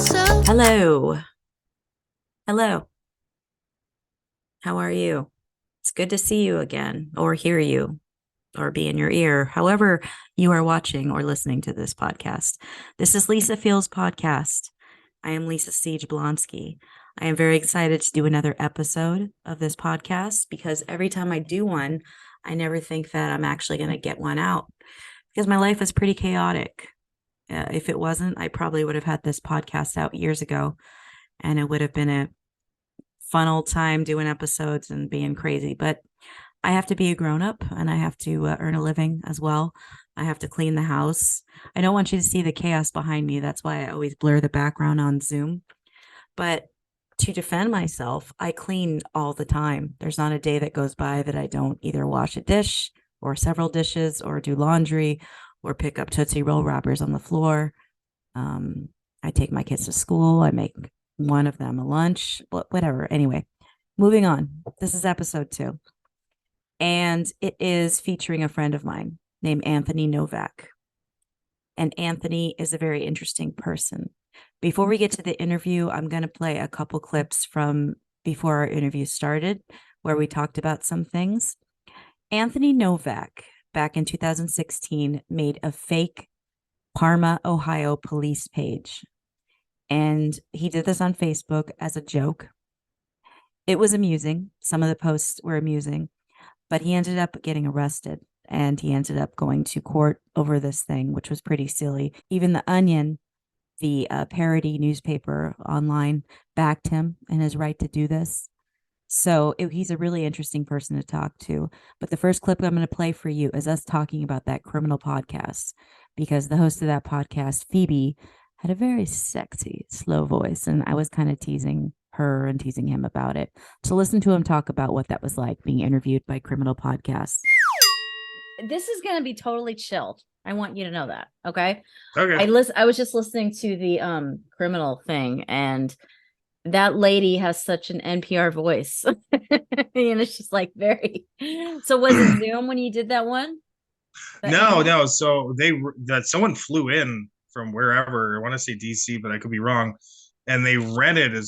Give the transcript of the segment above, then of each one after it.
Hello. Hello. How are you? It's good to see you again, or hear you, or be in your ear, however you are watching or listening to this podcast. This is Lisa Feels Podcast. I am Lisa Siege Blonsky. I am very excited to do another episode of this podcast because every time I do one, I never think that I'm actually going to get one out because my life is pretty chaotic. If it wasn't, I probably would have had this podcast out years ago, and it would have been a fun old time doing episodes and being crazy. But I have to be a grown up and I have to earn a living as well. I have to clean the house. I don't want you to see the chaos behind me. That's why I always blur the background on Zoom. But to defend myself, I clean all the time. There's not a day that goes by that I don't either wash a dish or several dishes or do laundry or pick up Tootsie Roll wrappers on the floor. I take my kids to school. I make one of them a lunch, whatever. Anyway, moving on. This is episode 2. And it is featuring a friend of mine named Anthony Novak. And Anthony is a very interesting person. Before we get to the interview, I'm going to play a couple clips from before our interview started, where we talked about some things. Anthony Novak, back in 2016, made a fake Parma, Ohio police page. And he did this on Facebook as a joke. It was amusing. Some of the posts were amusing, but he ended up getting arrested and he ended up going to court over this thing, which was pretty silly. Even The Onion, the parody newspaper online, backed him in his right to do this. So he's a really interesting person to talk to. But the first clip I'm going to play for you is us talking about that criminal podcast, because the host of that podcast, Phoebe, had a very sexy, slow voice, and I was kind of teasing her and teasing him about it. So listen to him talk about what that was like being interviewed by criminal podcasts. This is going to be totally chilled. I want you to know that, okay? Okay. I was just listening to the criminal thing, and that lady has such an NPR voice. And it's just like very. So was it Zoom when you did that one? No. So someone flew in from wherever. I want to say DC, but I could be wrong. And they rented a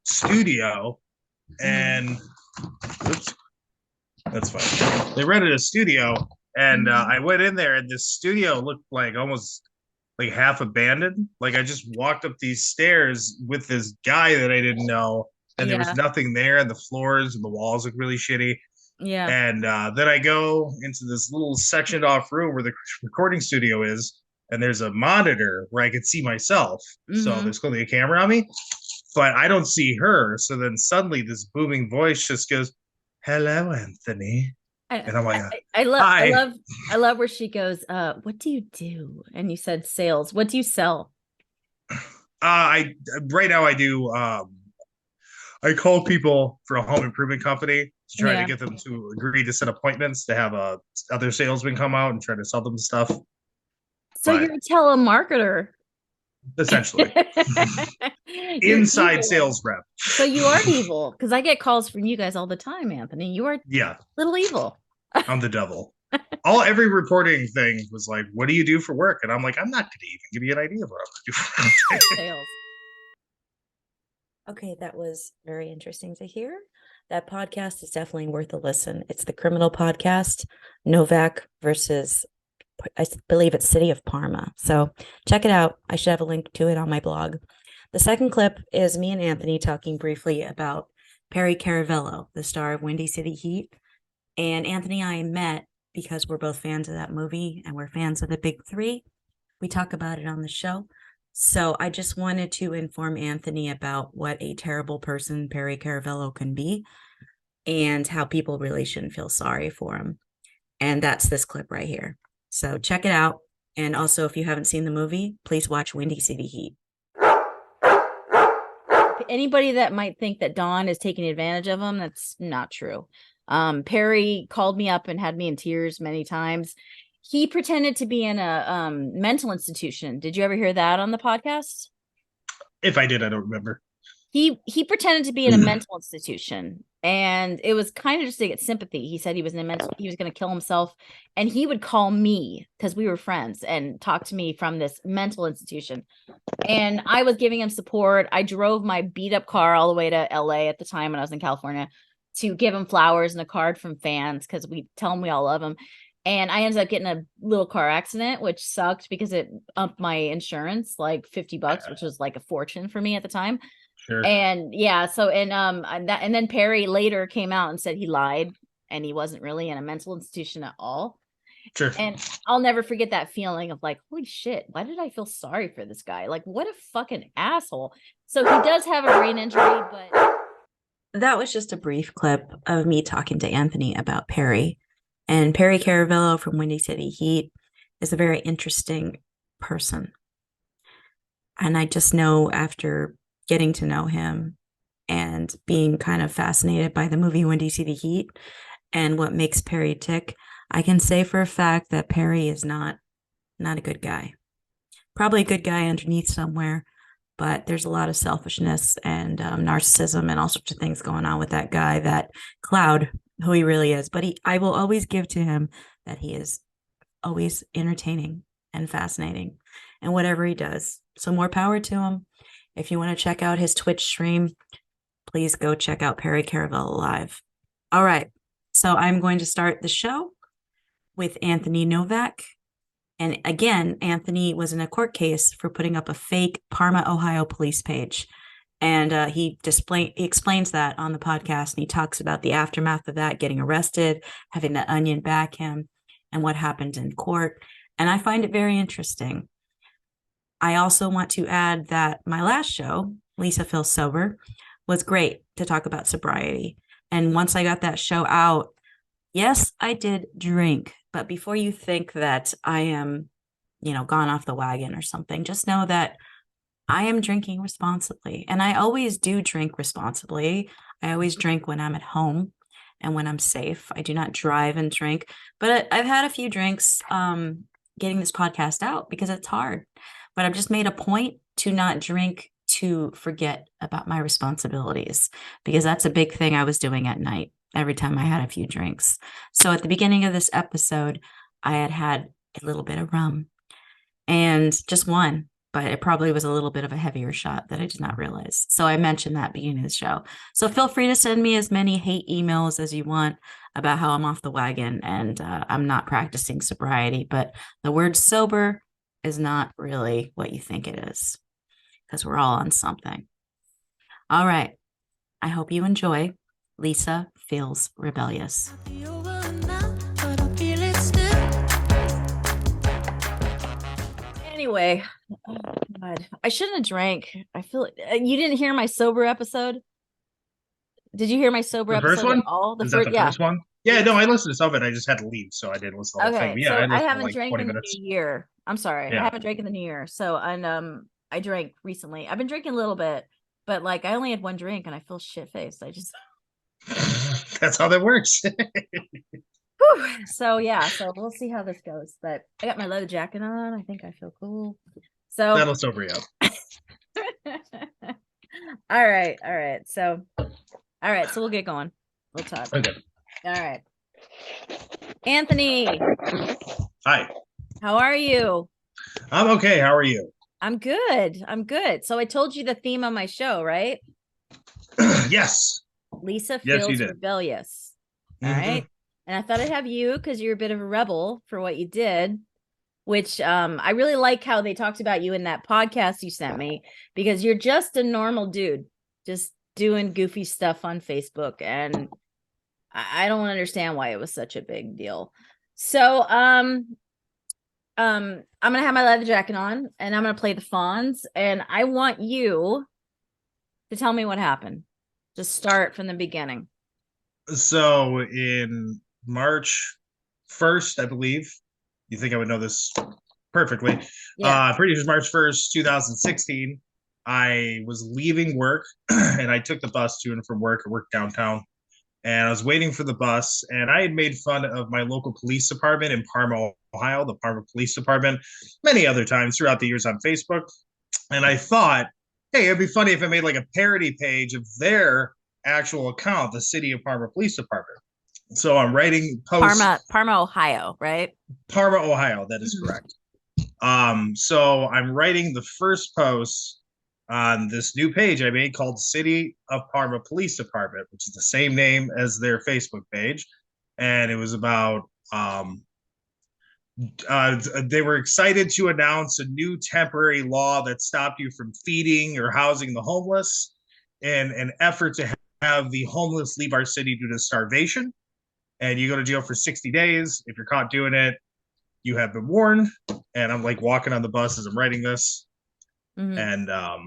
studio, and oops, that's fine. They rented a studio, and I went in there, and this studio looked like almost like half abandoned. Like I just walked up these stairs with this guy that I didn't know, and there was nothing there, and the floors and the walls look really shitty. Yeah. And then I go into this little sectioned off room where the recording studio is, and there's a monitor where I could see myself. So there's clearly a camera on me, but I don't see her. So then suddenly this booming voice just goes, "Hello, Anthony." And I'm like, "Hi." I love where she goes, what do you do? And you said sales. What do you sell? I right now I do I call people for a home improvement company to try to get them to agree to set appointments to have other salesmen come out and try to sell them stuff. So you're a telemarketer. Essentially. Inside sales rep. So you are evil, because I get calls from you guys all the time, Anthony. You are little evil. I'm the devil. Every reporting thing was like, what do you do for work? And I'm like, I'm not going to even give you an idea of what I'm going to do. Sales. Okay, that was very interesting to hear. That podcast is definitely worth a listen. It's the criminal podcast, Novak versus, I believe it's City of Parma. So check it out. I should have a link to it on my blog. The second clip is me and Anthony talking briefly about Perry Caravello, the star of Windy City Heat. And Anthony and I met because we're both fans of that movie and we're fans of the Big Three. We talk about it on the show. So I just wanted to inform Anthony about what a terrible person Perry Caravello can be and how people really shouldn't feel sorry for him. And that's this clip right here. So check it out. And also, if you haven't seen the movie, please watch Windy City Heat. Anybody that might think that Dawn is taking advantage of him, that's not true. Perry called me up and had me in tears many times. He pretended to be in a mental institution. Did you ever hear that on the podcast? If I did, I don't remember. He pretended to be in a mental institution And it was kind of just to get sympathy. He said he was he was going to kill himself, and he would call me because we were friends and talk to me from this mental institution. And I was giving him support. I drove my beat up car all the way to LA at the time when I was in California to give him flowers and a card from fans because we tell him we all love him. And I ended up getting a little car accident, which sucked because it upped my insurance like $50, which was like a fortune for me at the time. Sure. And yeah, so and then Perry later came out and said he lied and he wasn't really in a mental institution at all. Sure. And I'll never forget that feeling of like, holy shit, why did I feel sorry for this guy? Like, what a fucking asshole. So he does have a brain injury, but that was just a brief clip of me talking to Anthony about Perry. And Perry Caravello from Windy City Heat is a very interesting person. And I just know after getting to know him and being kind of fascinated by the movie Windy City Heat and what makes Perry tick, I can say for a fact that Perry is not a good guy. Probably a good guy underneath somewhere, but there's a lot of selfishness and narcissism and all sorts of things going on with that guy that cloud who he really is. But I will always give to him that he is always entertaining and fascinating and whatever he does. So more power to him. If you want to check out his Twitch stream, please go check out Perry Caravello live. All right. So I'm going to start the show with Anthony Novak. And again, Anthony was in a court case for putting up a fake Parma, Ohio police page. And he explains that on the podcast. And he talks about the aftermath of that, getting arrested, having the Onion back him, and what happened in court. And I find it very interesting. I also want to add that my last show, Lisa Feels Sober, was great to talk about sobriety. And once I got that show out, yes, I did drink. But before you think that I am, gone off the wagon or something, just know that I am drinking responsibly. And I always do drink responsibly. I always drink when I'm at home and when I'm safe. I do not drive and drink. But I've had a few drinks getting this podcast out because it's hard. But I've just made a point to not drink to forget about my responsibilities because that's a big thing I was doing at night every time I had a few drinks. So at the beginning of this episode, I had a little bit of rum and just one, but it probably was a little bit of a heavier shot that I did not realize. So I mentioned that beginning of the show. So feel free to send me as many hate emails as you want about how I'm off the wagon and I'm not practicing sobriety, but the word sober is not really what you think it is because we're all on something. All right. I hope you enjoy Lisa Feels Rebellious. Anyway, oh God, I shouldn't have drank. I feel like you didn't hear my sober episode. Did you hear my sober The first episode one? at all? Is that the Yeah. first one? Yeah, no, I listened to some of it. I just had to leave, so I didn't listen to the whole thing. Okay, But yeah, so I I listened to haven't like drank 20 in the minutes. new year. I'm sorry, I Yeah. haven't drank in the new year. So and I drank recently. I've been drinking a little bit, but like I only had one drink and I feel shit faced. I just That's how that works. Whew. So yeah, so we'll see how this goes. But I got my leather jacket on. I think I feel cool. So That'll sober you up. all right. So we'll get going. We'll talk. Okay. All right. Anthony, Hi. how are you? I'm okay. How are you? I'm good. So I told you the theme of my show, right? Yes. Lisa Yes, you feels did. rebellious. All Mhm. right. And I thought I'd have you because you're a bit of a rebel for what you did, which I really like how they talked about you in that podcast you sent me because you're just a normal dude, just doing goofy stuff on Facebook. And I don't understand why it was such a big deal. So I'm gonna have my leather jacket on and I'm gonna play the Fonz, and I want you to tell me what happened. Just start from the beginning. So in March 1st, I believe, you think I would know this perfectly. Yeah. Pretty sure March 1st, 2016, I was leaving work and I took the bus to and from work. I worked downtown and I was waiting for the bus. And I had made fun of my local police department in Parma, Ohio, the Parma Police Department, many other times throughout the years on Facebook. And I thought, hey, it'd be funny if I made like a parody page of their actual account, the City of Parma Police Department. So I'm writing Parma, posts. Parma, Ohio, right? Parma, Ohio. That is Mhm. correct. So I'm writing the first post on this new page I made called City of Parma Police Department, which is the same name as their Facebook page. And it was about they were excited to announce a new temporary law that stopped you from feeding or housing the homeless in an effort to have the homeless leave our city due to starvation. And you go to jail for 60 days. If you're caught doing it, you have been warned. And I'm like walking on the bus as I'm writing this. Mhm. And I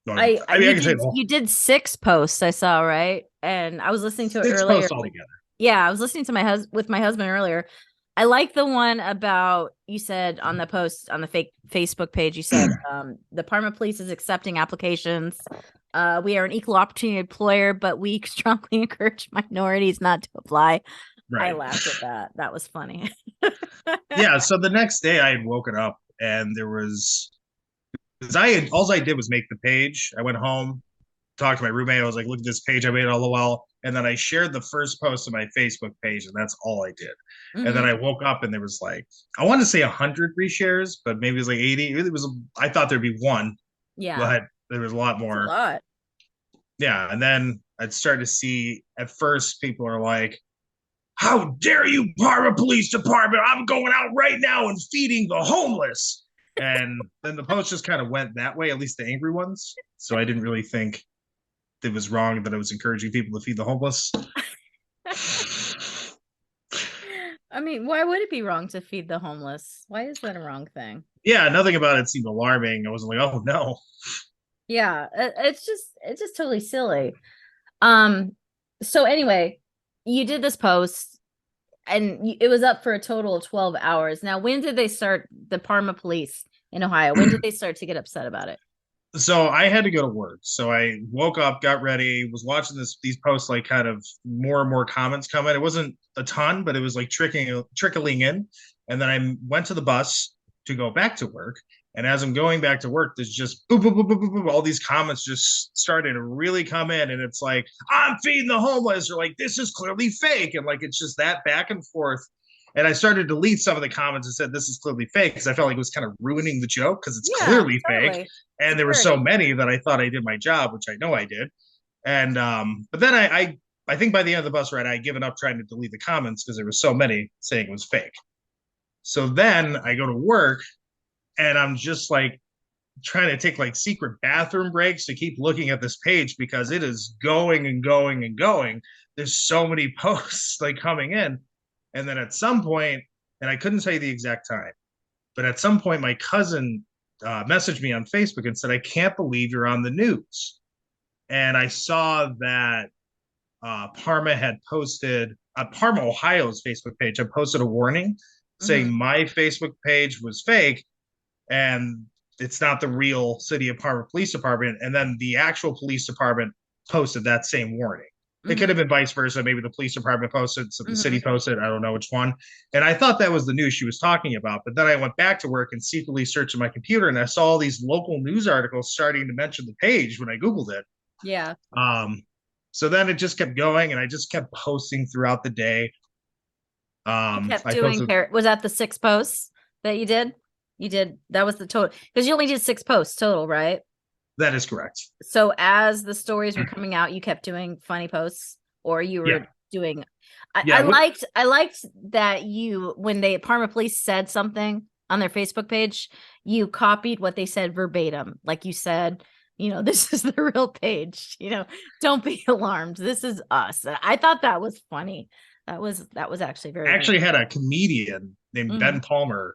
mean, I can say the You did 6 posts I saw, right? And I was listening to it 6 posts earlier. altogether. Yeah, I was listening to my husband earlier. I like the one about you said on the post on the fake Facebook page, you said the Parma Police is accepting applications. We are an equal opportunity employer, but we strongly encourage minorities not to apply. I Right. laughed at that. That was funny. Yeah. So the next day I had woken up and there was, because I had, all I did was make the page. I went home, talked to my roommate. I was like, look at this page I made all the while. And then I shared the first post of my Facebook page, and that's all I did. And then Hmm. I woke up and there was like, I want to say 100 reshares, but maybe it was like 80. It really was, I thought there'd be one, Yeah, but there was a lot it's a more. lot. Yeah. And then I'd start to see at first people are like, how dare you, Parma Police Department? I'm going out right now and feeding the homeless. And then the post just kind of went that way, at least the angry ones. So I didn't really think it was wrong that I was encouraging people to feed the homeless. I mean, why would it be wrong to feed the homeless? Why is that a wrong thing? Yeah, nothing about it seemed alarming. I wasn't like, oh no. Yeah, it's just totally silly. Um, so anyway, you did this post and it was up for a total of 12 hours. Now, when did they start the Parma police in Ohio? When did they start to get upset about it? So I had to go to work. So I woke up, got ready, was watching these posts, like kind of more and more comments come in. It wasn't a ton, but it was like trickling in. And then I went to the bus to go back to work. And as I'm going back to work, there's just boop, boop, boop, boop, boop, boop, all these comments just started to really come in. And it's like, I'm feeding the homeless, or like, this is clearly fake. And like, it's just that back and forth. And I started to delete some of the comments and said, this is clearly fake, because I felt like it was kind of ruining the joke because it's Yeah, clearly fake. totally. It's And a there were so parody. many that I thought I did my job, which I know I did. And but then I think by the end of the bus ride, I had given up trying to delete the comments because there were so many saying it was fake. So then I go to work and I'm just like trying to take like secret bathroom breaks to keep looking at this page because it is going and going and going. There's so many posts like coming in. And then at some point, and I couldn't tell you the exact time, but at some point, my cousin messaged me on Facebook and said, I can't believe you're on the news. And I saw that Parma had posted, Parma, Ohio's Facebook page had posted a warning saying Hmm. my Facebook page was fake and it's not the real City of Parma Police Department. And then the actual police department posted that same warning. It could Hmm. have been vice versa. Maybe the police department posted, so the city Hmm. posted. I don't know which one. And I thought that was the news she was talking about. But then I went back to work and secretly searched my computer, and I saw all these local news articles starting to mention the page when I Googled it. Yeah. Um, so then it just kept going, and I just kept posting throughout the day. You kept I doing posted. was that the 6 posts that you did? You did that was the total because you only did 6 posts total, right? That is correct. So as the stories were coming out, you kept doing funny posts, or you Yeah, were doing. yeah. I liked that you when they Parma Police said something on their Facebook page, you copied what they said verbatim. Like you said, this is the real page. Don't be alarmed. This is us. I thought that was funny. That was actually I very good. actually had a comedian named Hmm. Ben Palmer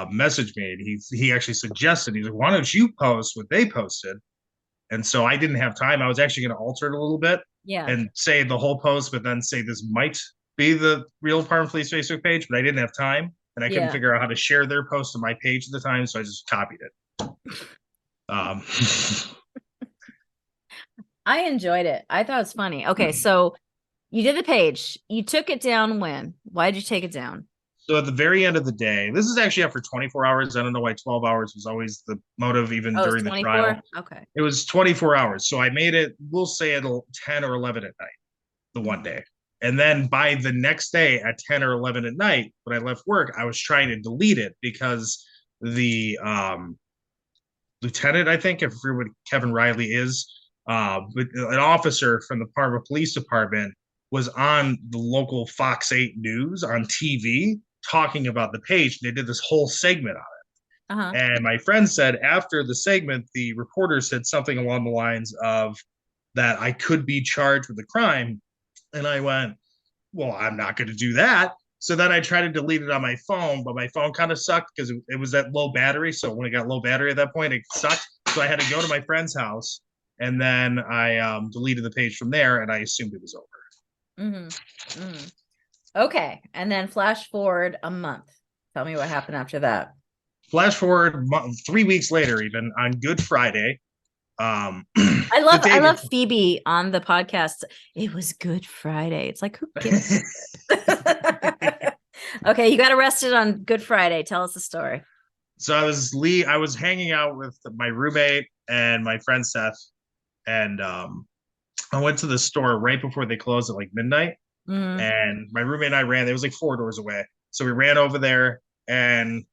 message me, and he actually suggested, he's like, why don't you post what they posted? And so I didn't have time. I was actually going to alter it a little bit Yeah. and say the whole post, but then say this might be the real Parma Police Facebook page, but I didn't have time and I couldn't Yeah. figure out how to share their post on my page at the time, so I just copied it. Um, I enjoyed it. I thought it was funny. Okay, so you did the page. You took it down when? Why did you take it down? So at the very end of the day, this is actually after 24 hours. I don't know why 12 hours was always the motive, even Oh, it's during the trial. 24? Okay. It was 24 hours. So I made it, we'll say at 10 or 11 at night, the one day. And then by the next day at 10 or 11 at night, when I left work, I was trying to delete it because the lieutenant, I think, if you're what Kevin Riley is, an officer from the Parma Police Department was on the local Fox 8 News on TV talking about the page. They did this whole segment on it. Uh-huh. And my friend said after the segment, the reporter said something along the lines of that I could be charged with a crime. And I went, well, I'm not going to do that. So then I tried to delete it on my phone, but my phone kind of sucked because it was at low battery. So when it got low battery at that point, it sucked. So I had to go to my friend's house, and then I deleted the page from there, and I assumed it was over. Mm-hmm. Mm-hmm. Okay, and then flash forward a month. Tell me what happened after that. Flash forward 3 weeks later, even on Good Friday. I love Phoebe on the podcast. It was Good Friday. It's like, who gives? Okay, you got arrested on Good Friday. Tell us the story. So I was hanging out with my roommate and my friend Seth, and I went to the store right before they closed at like midnight. Mm-hmm. And my roommate and I ran. It was like 4 doors away, so we ran over there and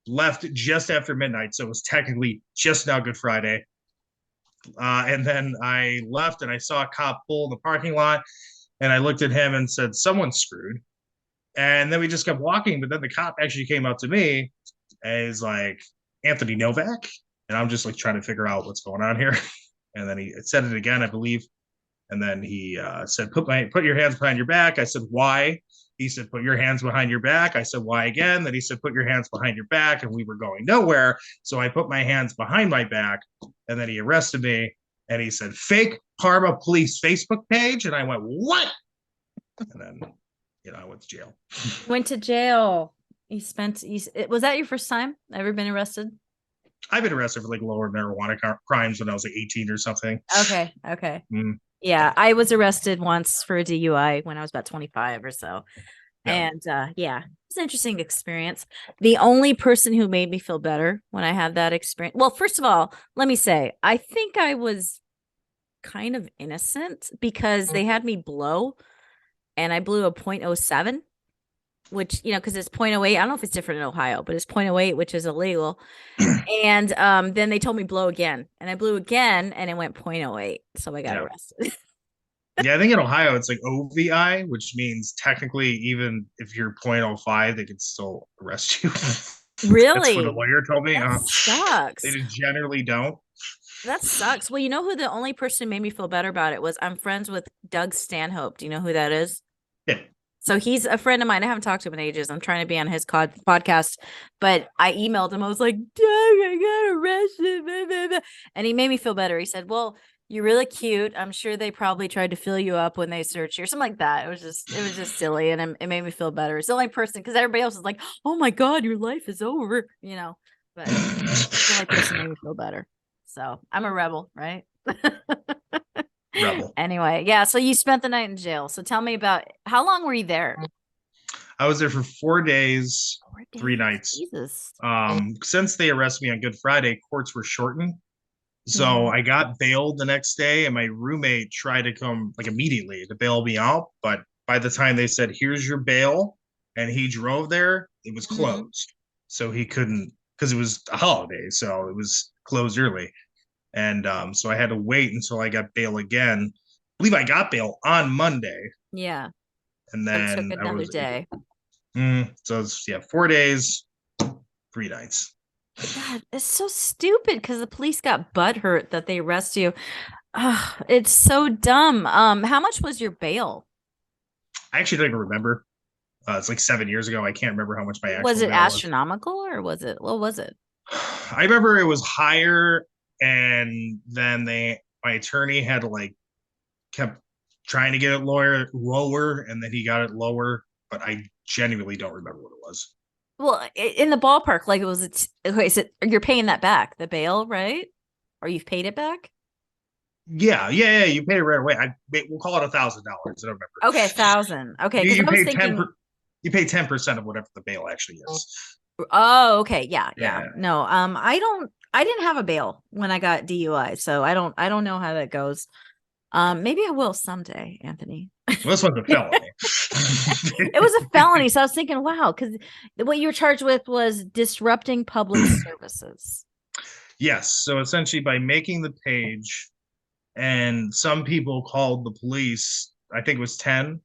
left just after midnight. So it was technically just now Good Friday. And then I left and I saw a cop pull in the parking lot, and I looked at him and said, "Someone's screwed." And then we just kept walking. But then the cop actually came up to me and he's like, "Anthony Novak," and I'm just like trying to figure out what's going on here. And then he said it again, I believe. And then he said, put your hands behind your back. I said, "Why?" He said, "Put your hands behind your back." I said, "Why?" Again. Then he said, "Put your hands behind your back." And we were going nowhere. So I put my hands behind my back, and then he arrested me. And he said, "Fake Parma Police Facebook page." And I went, "What?" And then, I went to jail. Went to jail. Was that your first time ever been arrested? I've been arrested for like lower marijuana crimes when I was like 18 or something. Okay. Yeah, I was arrested once for a DUI when I was about 25 or so. Yeah. And yeah, it was an interesting experience. The only person who made me feel better when I had that experience. Well, first of all, let me say, I think I was kind of innocent because they had me blow and I blew a .07, which, because it's .08. I don't know if it's different in Ohio, but it's .08, which is illegal. And then they told me blow again, and I blew again, and it went .08, so I got arrested. Yeah, I think in Ohio it's like OVI, which means technically even if you're .05, they can still arrest you. Really? That's what a lawyer told me. That sucks. They generally don't. That sucks. Well, you know who the only person who made me feel better about it was? I'm friends with Doug Stanhope. Do you know who that is? Yeah. So he's a friend of mine. I haven't talked to him in ages. I'm trying to be on his podcast, but I emailed him. I was like, Doug, I got arrested. Blah, blah, blah. And he made me feel better. He said, "Well, you're really cute. I'm sure they probably tried to fill you up when they searched you," or something like that. It was just silly. And it made me feel better. It's the only person, because everybody else is like, "Oh my God, your life is over," but it's the only person who made me feel better. So I'm a rebel, right? Rebel. Anyway, yeah. So you spent the night in jail. So tell me about, how long were you there? I was there for 4 days, 3 nights. Jesus. Since they arrested me on Good Friday, courts were shortened. So I got bailed the next day, and my roommate tried to come like immediately to bail me out. But by the time they said, "Here's your bail," and he drove there, it was closed. So he couldn't, because it was a holiday. So it was closed early. And so I had to wait until I got bail again. I believe I got bail on Monday. Yeah. And then it took another day. So it's 4 days, 3 nights. God, it's so stupid because the police got butthurt that they arrest you. It's so dumb. How much was your bail? I actually don't even remember. It's like 7 years ago. I can't remember how much my actual was it bail astronomical or was it? What was it? I remember it was higher, and then my attorney had to kept trying to get it lower, and then he got it lower, but I genuinely don't remember what it was. Well, in the ballpark, like it was. Okay, so you're paying that back, the bail, right? Or you've paid it back? Yeah. You pay it right away. We'll call it $1,000. I don't remember. Okay, 1,000. Okay, because You I was pay thinking You pay 10% of whatever the bail actually is. Oh, okay. Yeah, yeah. Yeah. No, I didn't have a bail when I got DUI, so I don't know how that goes. Maybe I will someday, Anthony. Well, this one's a felony. It was a felony, so I was thinking, wow, because what you were charged with was disrupting public services. Yes. So essentially, by making the page, and some people called the police, I think it was 10,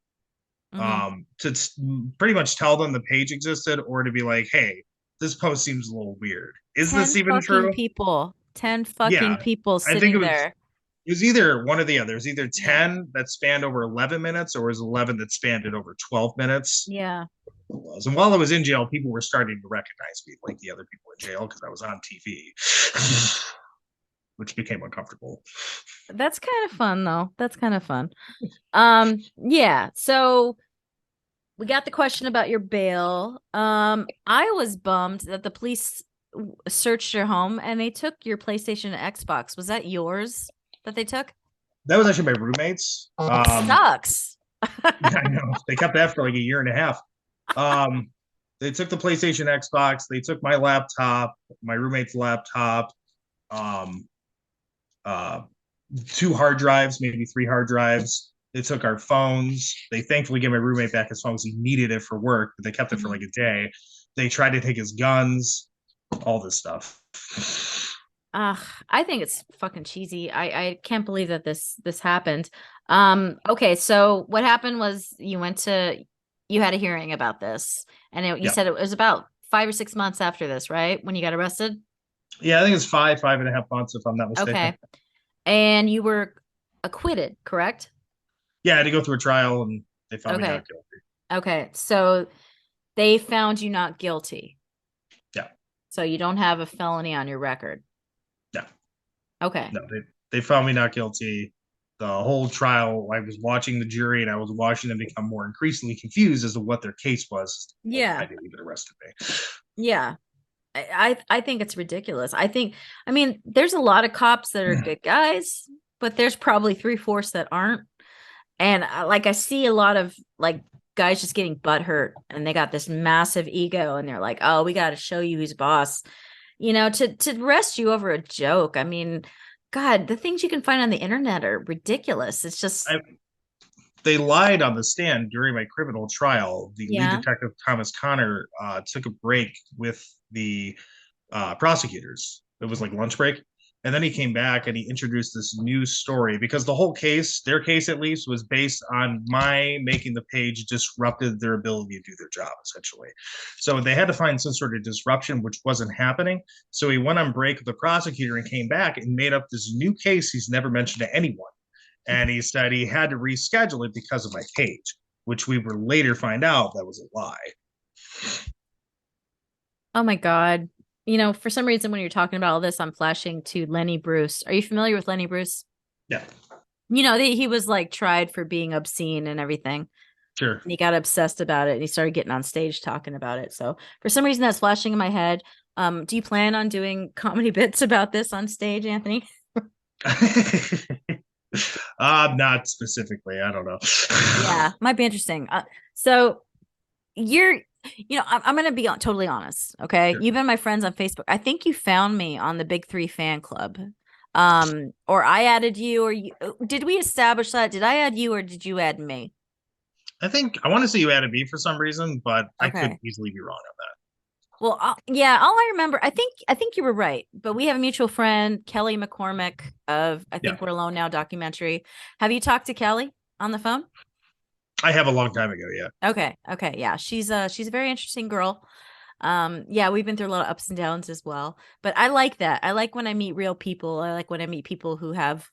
Mm-hmm. to pretty much tell them the page existed or to be like, hey, this post seems a little weird. Is 10 this even fucking true? people. 10 Yeah. fucking people I think sitting there. it was either one or the other. It was either Yeah. 10 that spanned over 11 minutes or it was 11 that spanned it over 12 minutes. Yeah. And while I was in jail, people were starting to recognize me, like the other people in jail, because I was on TV, which became uncomfortable. That's kind of fun though. That's kind of fun. Yeah. So we got the question about your bail. I was bummed that the police searched your home and they took your PlayStation and Xbox. Was that yours that they took? That was actually my roommates. Sucks. I know they kept that for like a year and a half. Um, they took the PlayStation, Xbox. They took my laptop, my roommate's laptop, um, uh, 2 hard drives, maybe 3 hard drives. They took our phones. They thankfully gave my roommate back his phone because he needed it for work, but they kept it for like a day. They tried to take his guns, all this stuff. I think it's fucking cheesy. I can't believe that this happened. Okay, so what happened was you had a hearing about this, and you Yeah. said it was about 5 or 6 months after this, right? When you got arrested? Yeah, I think it's 5.5 months, if I'm not mistaken. Okay. And you were acquitted, correct? Yeah, I had to go through a trial and they found me Okay. not guilty. Okay. So they found you not guilty. Yeah. So you don't have a felony on your record. No. Okay. No, they found me not guilty. The whole trial, I was watching the jury and I was watching them become more increasingly confused as to what their case was. Yeah. I didn't even arrested me. Yeah. I think it's ridiculous. I mean, there's a lot of cops that are good guys, but there's probably 3/4 that aren't. And I see a lot of like guys just getting butthurt and they got this massive ego and they're like, oh, we got to show you who's boss, to arrest you over a joke. I mean, God, the things you can find on the internet are ridiculous. It's just, They lied on the stand during my criminal trial. The lead yeah. detective, Thomas Connor, took a break with the prosecutors. It was like lunch break. And then he came back and he introduced this new story because the whole case, their case at least, was based on my making the page disrupted their ability to do their job, essentially. So they had to find some sort of disruption, which wasn't happening. So he went on break with the prosecutor and came back and made up this new case he's never mentioned to anyone. And he said he had to reschedule it because of my page, which we would later find out that was a lie. Oh my God. For some reason, when you're talking about all this, I'm flashing to Lenny Bruce. Are you familiar with Lenny Bruce? Yeah. He was like tried for being obscene and everything. Sure. And he got obsessed about it and he started getting on stage talking about it. So for some reason that's flashing in my head. Do you plan on doing comedy bits about this on stage, Anthony? Not specifically. I don't know. Yeah, might be interesting. So I'm going to be totally honest. Okay. Sure. You've been my friends on Facebook. I think you found me on the Big Three fan club. Or I added you, did we establish that? Did I add you or did you add me? I want to say you added me for some reason, but I could Okay. easily be wrong on that. Well, yeah, all I remember, I think you were right, but we have a mutual friend, Kelly McCormick of I Yeah. Think We're Alone Now documentary. Have you talked to Kelly on the phone? I have a long time ago, yeah. Okay, yeah, she's a very interesting girl. Yeah, we've been through a lot of ups and downs as well, but I like that. I like when I meet real people. I like when I meet people who have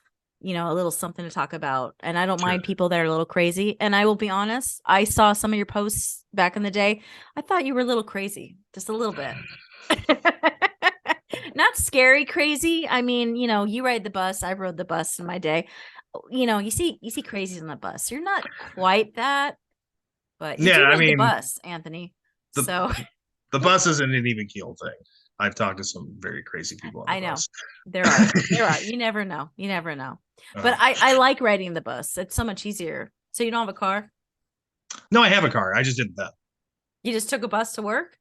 a little something to talk about, and I don't Sure. mind people that are a little crazy. And I will be honest, I saw some of your posts back in the day. I thought you were a little crazy, just a little bit. Not scary crazy. I mean, you ride the bus. I rode the bus in my day. You see crazies on the bus. You're not quite that, but you do Yeah, I ride the mean, bus, Anthony. So the bus isn't an even keel thing. I've talked to some very crazy people on the I know bus. there are. You never know. But I like riding the bus. It's so much easier. So you don't have a car? No, I have a car. I just didn't that. You just took a bus to work?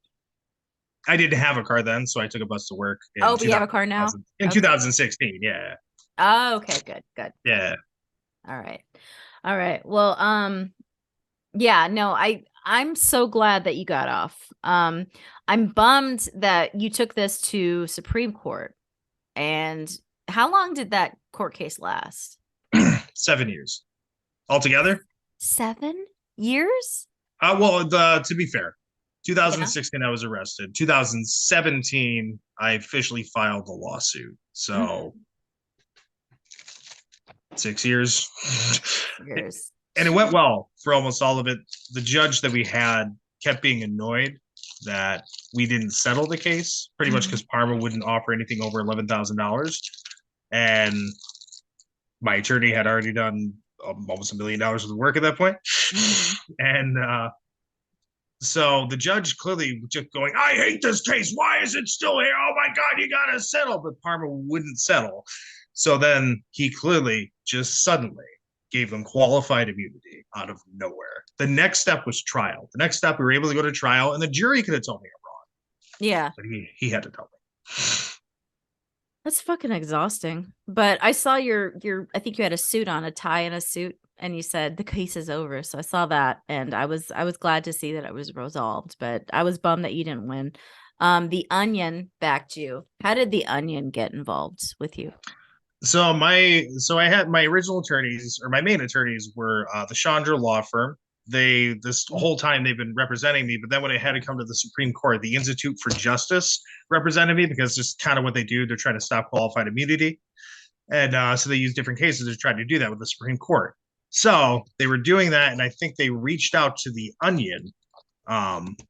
I didn't have a car then, so I took a bus to work Oh, in but you have a car now? in Okay. 2016. Yeah, Oh, okay, good, good, good. yeah. All right. All right. Well, yeah, no, I'm so glad that you got off. I'm bummed that you took this to Supreme Court. And how long did that court case last? 7 years altogether. 7 years? Well, to be fair, Yeah. 2016 I was arrested. 2017 I officially filed the lawsuit. So Mhm. 6 years. Years. And it went well for almost all of it. The judge that we had kept being annoyed that we didn't settle the case, pretty much Mhm. because Parma wouldn't offer anything over $11,000, and my attorney had already done almost $1 million worth of work at that point. Mhm. And so the judge clearly just going, I hate this case. Why is it still here? Oh my God, you got to settle. But Parma wouldn't settle. So then he clearly just suddenly gave them qualified immunity out of nowhere. The next step was trial. The next step, we were able to go to trial, and the jury could have told me I'm wrong, Yeah. but he had to tell me. That's fucking exhausting. But I saw your I think you had a suit on, a tie and a suit, and you said the case is over. So I saw that and I was glad to see that it was resolved, but I was bummed that you didn't win. The Onion backed you. How did the Onion get involved with you? So I had my original attorneys, or my main attorneys, were the Chandra law firm. They this whole time they've been representing me, but then when I had to come to the Supreme Court, the Institute for Justice represented me because just kind of what they do. They're trying to stop qualified immunity, and so they use different cases to try to do that with the Supreme Court. So they were doing that, and I think they reached out to the Onion,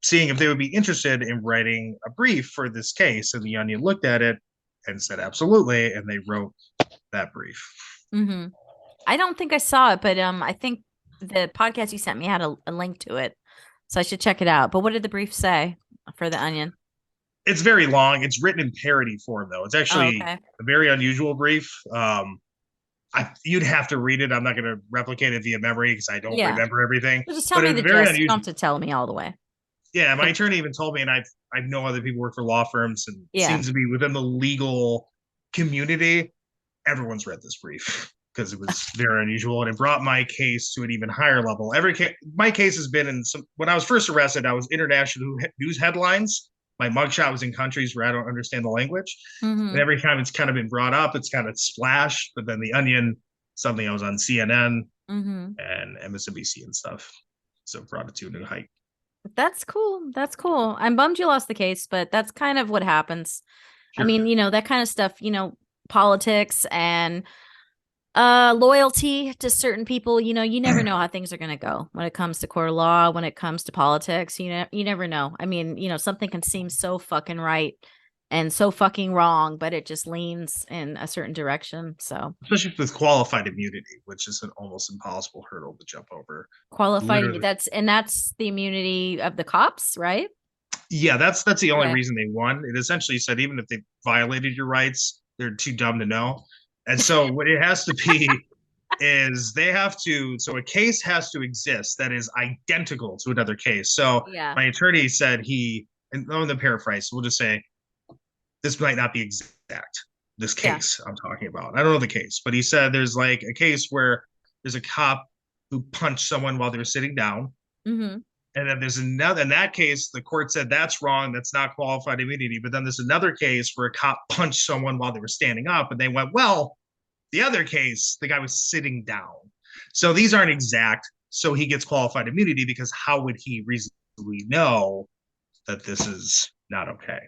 seeing if they would be interested in writing a brief for this case. And the Onion looked at it and said absolutely, and they wrote that brief. Mm-hmm. I don't think I saw it, but I think the podcast you sent me had a link to it. So I should check it out. But what did the brief say for the Onion? It's very long. It's written in parody form, though. It's Oh, actually okay. a very unusual brief. You'd have to read it. I'm not going to replicate it via memory because I don't Yeah. remember everything. Well, just tell But me it's the very gist. You don't unusual. have to tell me all the way. Yeah, my Okay. attorney even told me, and I know other people work for law firms, and it Yeah. seems to be within the legal community, everyone's read this brief because it was very unusual, and it brought my case to an even higher level. My case has been in some. When I was first arrested, I was international news headlines. My mugshot was in countries where I don't understand the language, and Mm-hmm. every time it's kind of been brought up, it's kind of splashed. But then the Onion, suddenly I was on CNN Mm-hmm. and MSNBC and stuff, so it brought it to a new height. That's cool. That's cool. I'm bummed you lost the case, but that's kind of what happens. I Sure. mean, that kind of stuff, politics and loyalty to certain people, you never know how things are going to go when it comes to court of law, when it comes to politics, you never know. I mean, something can seem so fucking right and so fucking wrong, but it just leans in a certain direction. So Especially with qualified immunity, which is an almost impossible hurdle to jump over. qualified, Literally, that's the immunity of the cops, right? yeah, that's the only Okay. reason they won. It essentially said even if they violated your rights, they're too dumb to know. And so what it has to be is they have to. So a case has to exist that is identical to another case. So Yeah. my attorney said and on the paraphrase, we'll just say this might not be exact. This Yeah. case I'm talking about, I don't know the case, but he said there's like a case where there's a cop who punched someone while they were sitting down. Mm-hmm. And then there's another, in that case, the court said that's wrong. That's not qualified immunity. But then there's another case where a cop punched someone while they were standing up. And they went, well, the other case, the guy was sitting down. So these aren't exact. So he gets qualified immunity because how would he reasonably know that this is not okay?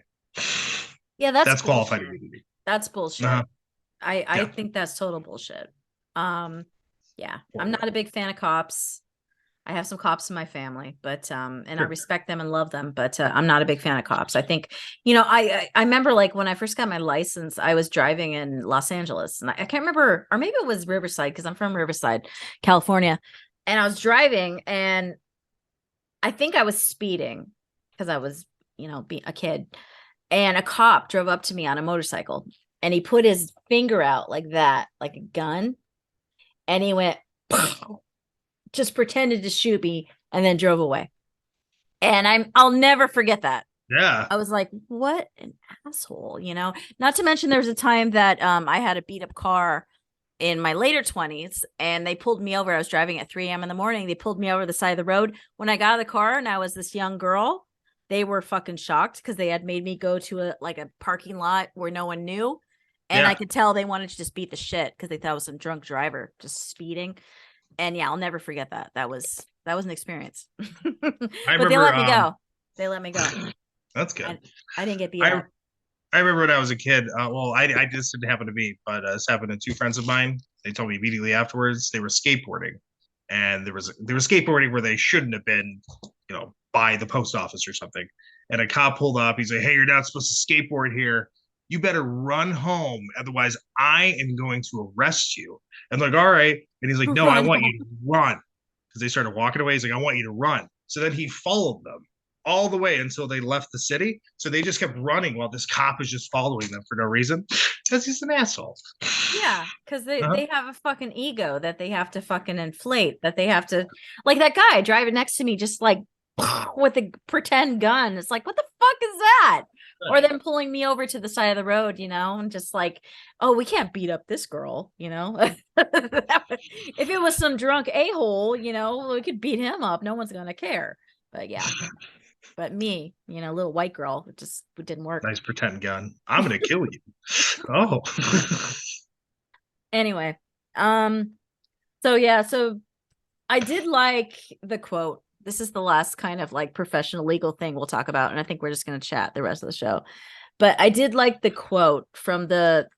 Yeah, that's That's qualified bullshit. immunity. That's bullshit. Uh-huh. I Yeah. think that's total bullshit. Yeah, I'm Totally. not a big fan of cops. I have some cops in my family, but and I Sure. respect them and love them, but I'm not a big fan of cops. I think, I remember like when I first got my license, I was driving in Los Angeles, and I can't remember, or maybe it was Riverside because I'm from Riverside, California, and I was driving, and I think I was speeding because I was, being a kid, and a cop drove up to me on a motorcycle, and he put his finger out like that, like a gun, and he went, just pretended to shoot me and then drove away. And I'll never forget that. Yeah. I was like, what an asshole, you know? Not to mention there was a time that I had a beat up car in my later 20s and they pulled me over. I was driving at 3 a.m. in the morning. They pulled me over the side of the road. When I got out of the car and I was this young girl, they were fucking shocked because they had made me go to a parking lot where no one knew. And I Yeah. could tell they wanted to just beat the shit because they thought I was some drunk driver just speeding. And yeah, I'll never forget that. That was an experience. I But they remember let me go. They let me go. that's good. I didn't get beat I up. I remember when I was a kid. Well, I just didn't happen to be, but this happened to two friends of mine. They told me immediately afterwards they were skateboarding, and they were skateboarding where they shouldn't have been, by the post office or something. And a cop pulled up. He's like, "Hey, you're not supposed to skateboard here. You better run home, otherwise I am going to arrest you." And they're like, "All right." And he's like, "No, I Run want you home. to run," because they started walking away. He's like, "I want you to run." So then he followed them all the way until they left the city. So they just kept running while this cop is just following them for no reason because he's an asshole. Yeah, because they Uh-huh. they have a fucking ego that they have to fucking inflate, that they have to, like that guy driving next to me, just like with a pretend gun. It's like, what the fuck is that? Or them pulling me over to the side of the road, and just like, oh, we can't beat up this girl, If it was some drunk a-hole, we could beat him up. No one's gonna care. But yeah, but me, little white girl, it didn't work. Nice pretend gun. I'm gonna kill you. Oh. Anyway, um, so yeah, so I did like the quote. This is the last kind of like professional legal thing we'll talk about, and I think we're just going to chat the rest of the show. But I did like the quote from the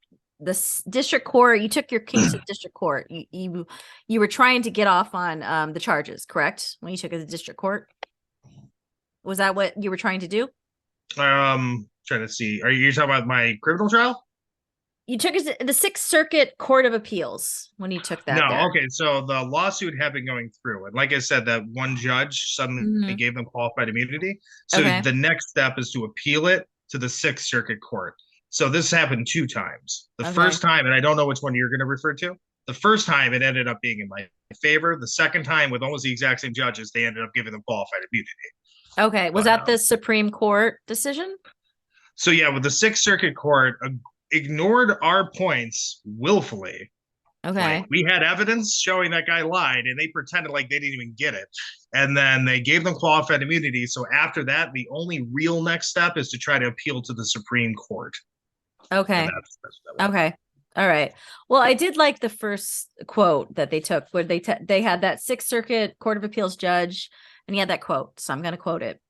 district court. You took your case to the district court. You were trying to get off on the charges, correct? When you took it to the district court, was that what you were trying to do? Trying to see. Are you talking about my criminal trial? You took it to the Sixth Circuit Court of Appeals when you took No. that there. Okay. So the lawsuit had been going through, and like I said, that one judge suddenly Mhm. gave them qualified immunity. So Okay. the next step is to appeal it to the Sixth Circuit Court. So this happened two times. The Okay. first time, and I don't know which one you're going to refer to. The first time, it ended up being in my favor. The second time, with almost the exact same judges, they ended up giving them qualified immunity. Okay. Was But that the Supreme Court decision? so yeah, with the Sixth Circuit Court ignored our points willfully. Like Okay. we had evidence showing that guy lied, and they pretended like they didn't even get it. And then they gave them qualified immunity. So after that, the only real next step is to try to appeal to the Supreme Court, and Okay. that's that one. Okay. All right. Well, I did like the first quote that they took where they had that Sixth Circuit Court of Appeals judge and he had that quote. So I'm going to quote it.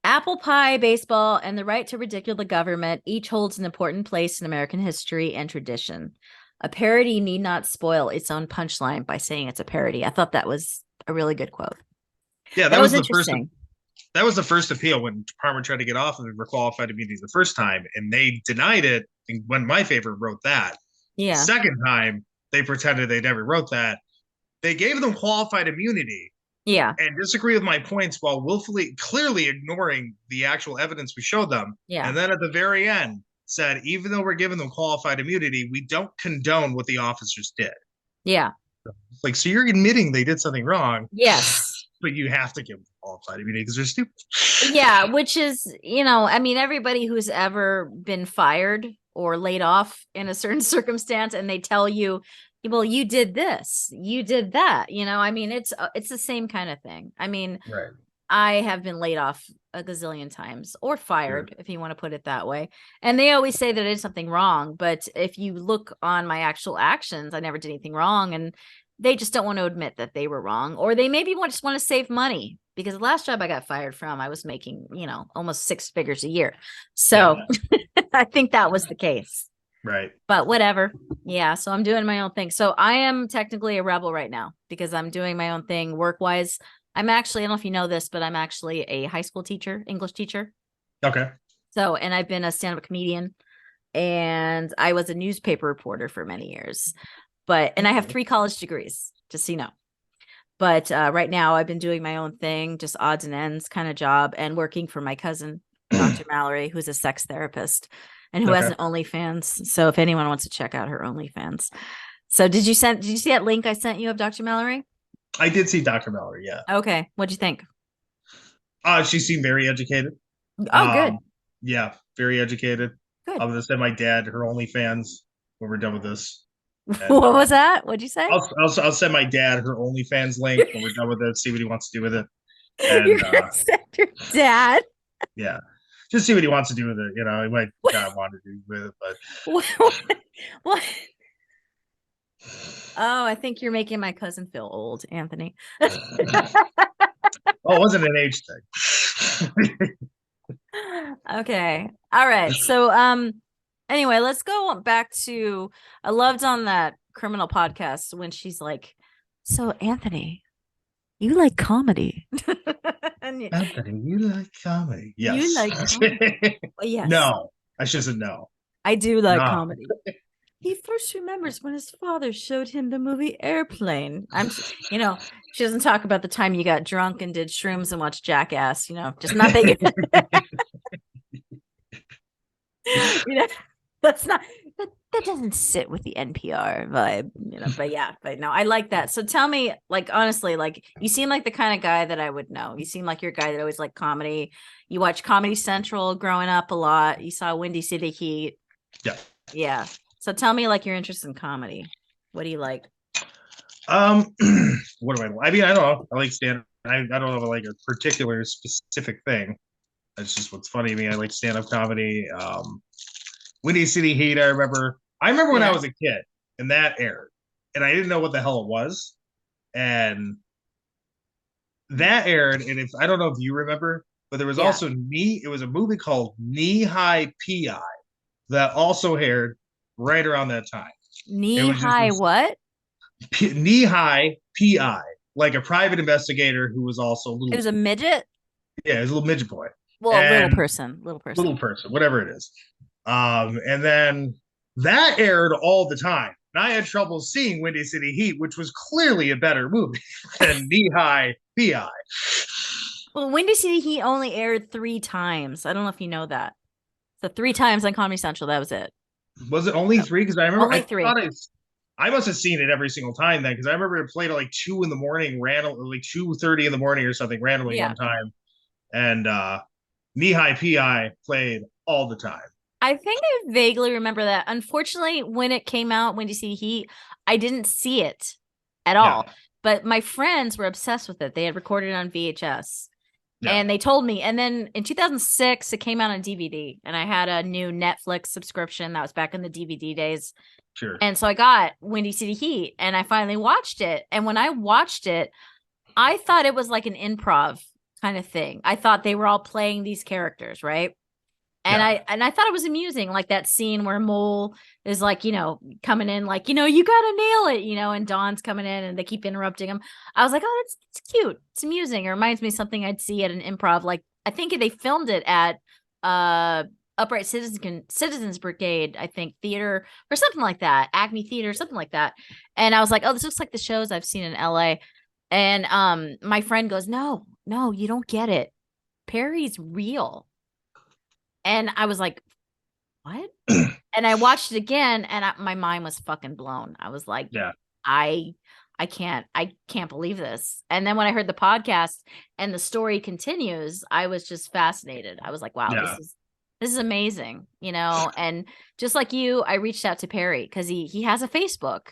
Apple pie, baseball, and the right to ridicule the government each holds an important place in American history and tradition. A parody need not spoil its own punchline by saying it's a parody. I thought that was a really good quote. Yeah, That was interesting. that was the first appeal when Palmer tried to get off of it for qualified immunity the first time, and they denied it. And when my favorite wrote that, the Yeah. second time they pretended they never wrote that. They gave them qualified immunity Yeah. and disagree with my points while willfully, clearly ignoring the actual evidence we showed them. Yeah. And then at the very end, said, even though we're giving them qualified immunity, we don't condone what the officers did. Yeah. Like, so you're admitting they did something wrong, Yes. but you have to give them qualified immunity because they're stupid. Yeah, which is, I mean, everybody who's ever been fired or laid off in a certain circumstance and they tell you, well, you did this, you did that, I mean, it's the same kind of thing. I mean, Right. I have been laid off a gazillion times or Sure. fired, if you want to put it that way. And they always say that I did something wrong. But if you look on my actual actions, I never did anything wrong. And they just don't want to admit that they were wrong. Or they maybe just want to save money because the last job I got fired from, I was making, almost six figures a year. So I think that was the case. Right. But whatever. Yeah. So I'm doing my own thing. So I am technically a rebel right now because I'm doing my own thing work wise. I'm actually, I don't know if you know this, but I'm actually a high school teacher, English teacher. Okay. So, and I've been a stand-up comedian and I was a newspaper reporter for many years, and I have 3 college degrees, just so you know. But right now I've been doing my own thing, just odds and ends kind of job and working for my cousin, Dr. Mallory, who's a sex therapist and who has Okay. an OnlyFans. So if anyone wants to check out her OnlyFans. So did you see that link I sent you of Dr. Mallory? I did see Dr. Mallory. Yeah. Okay. What'd you think? She seemed very educated. Oh, good. Um, yeah, very educated. Good. I'm gonna send my dad her OnlyFans when we're done with this, and What was that? What'd you say? I'll send my dad her OnlyFans link You're when we're done with it. See what he wants to do with it, and gonna send your dad? yeah, just see what he wants to do with it. You know, he might not want to do with it, but What? What? Oh, I think you're making my cousin feel old, Anthony. oh, it wasn't an age thing. Okay. All right. So anyway, let's go back to I loved on that criminal podcast when she's like, "So Anthony, you like comedy." And Anthony, you like comedy? you Yes. like comedy. Well, yes, No, I should have said no. I do like No. comedy. He first remembers when his father showed him the movie Airplane. You know, she doesn't talk about the time you got drunk and did shrooms and watched Jackass, just not that you know, that's not that doesn't sit with the NPR vibe, but yeah, but no, I like that. So tell me, like, honestly, like, you seem like the kind of guy that I would know. You seem like you're a guy that always liked comedy. You watch Comedy Central growing up a lot. You saw Windy City Heat. Yeah. Yeah. So tell me, like, your interest in comedy. What do you like? Um, what do I? I mean, I don't know. I like stand. I don't know if I like a particular specific thing. That's just what's funny to me. I like stand up comedy. Windy City Heat. I remember when I Yeah. was a kid and that aired, and I didn't know what the hell it was, and that aired. And if I don't know if you remember, but there was Yeah. also knee. It was a movie called Knee High PI that also aired right around that time. It Knee was just high this what? knee high PI, like a private investigator who was also a It little, was a midget? yeah, he's a little midget boy Well, a little and person. Little little person. person, whatever it is. And then that aired all the time. And I had trouble seeing Windy City Heat, which was clearly a better movie than Knee High PI. Well, Windy City Heat only aired 3 times. I don't know if you know that. So 3 times on Comedy Central. That was it. Was it only So, three? Because I remember only three. I must have seen it every single time then, because I remember it played at like 2 in the morning, like 2:30 in the morning or something randomly Yeah. one time, and Knee High PI played all the time. I think I vaguely remember that. Unfortunately, when it came out, Windy City Heat, I didn't see it at Yeah, all. But my friends were obsessed with it. They had recorded it on VHS. yeah, And they told me. And then in 2006, it came out on DVD. And I had a new Netflix subscription. That was back in the DVD days. sure. And so I got Windy City Heat and I finally watched it. And when I watched it, I thought it was like an improv kind of thing. I thought they were all playing these characters, right? And Yeah, I thought it was amusing, like that scene where Mole is like, coming in like, you gotta nail it, and Dawn's coming in and they keep interrupting him. I was like, oh, it's cute. It's amusing. It reminds me of something I'd see at an improv. Like I think they filmed it at Upright Citizens Brigade, I think, theater or something like that, Acme Theater, something like that. And I was like, oh, this looks like the shows I've seen in LA. And my friend goes, no, you don't get it. Perry's real. And I was like, what? And I watched it again and my mind was fucking blown. I was like, yeah, I can't believe this. And then when I heard the podcast and the story continues, I was just fascinated. I was like, wow, yeah, this is amazing, and just like you, I reached out to Perry because he has a Facebook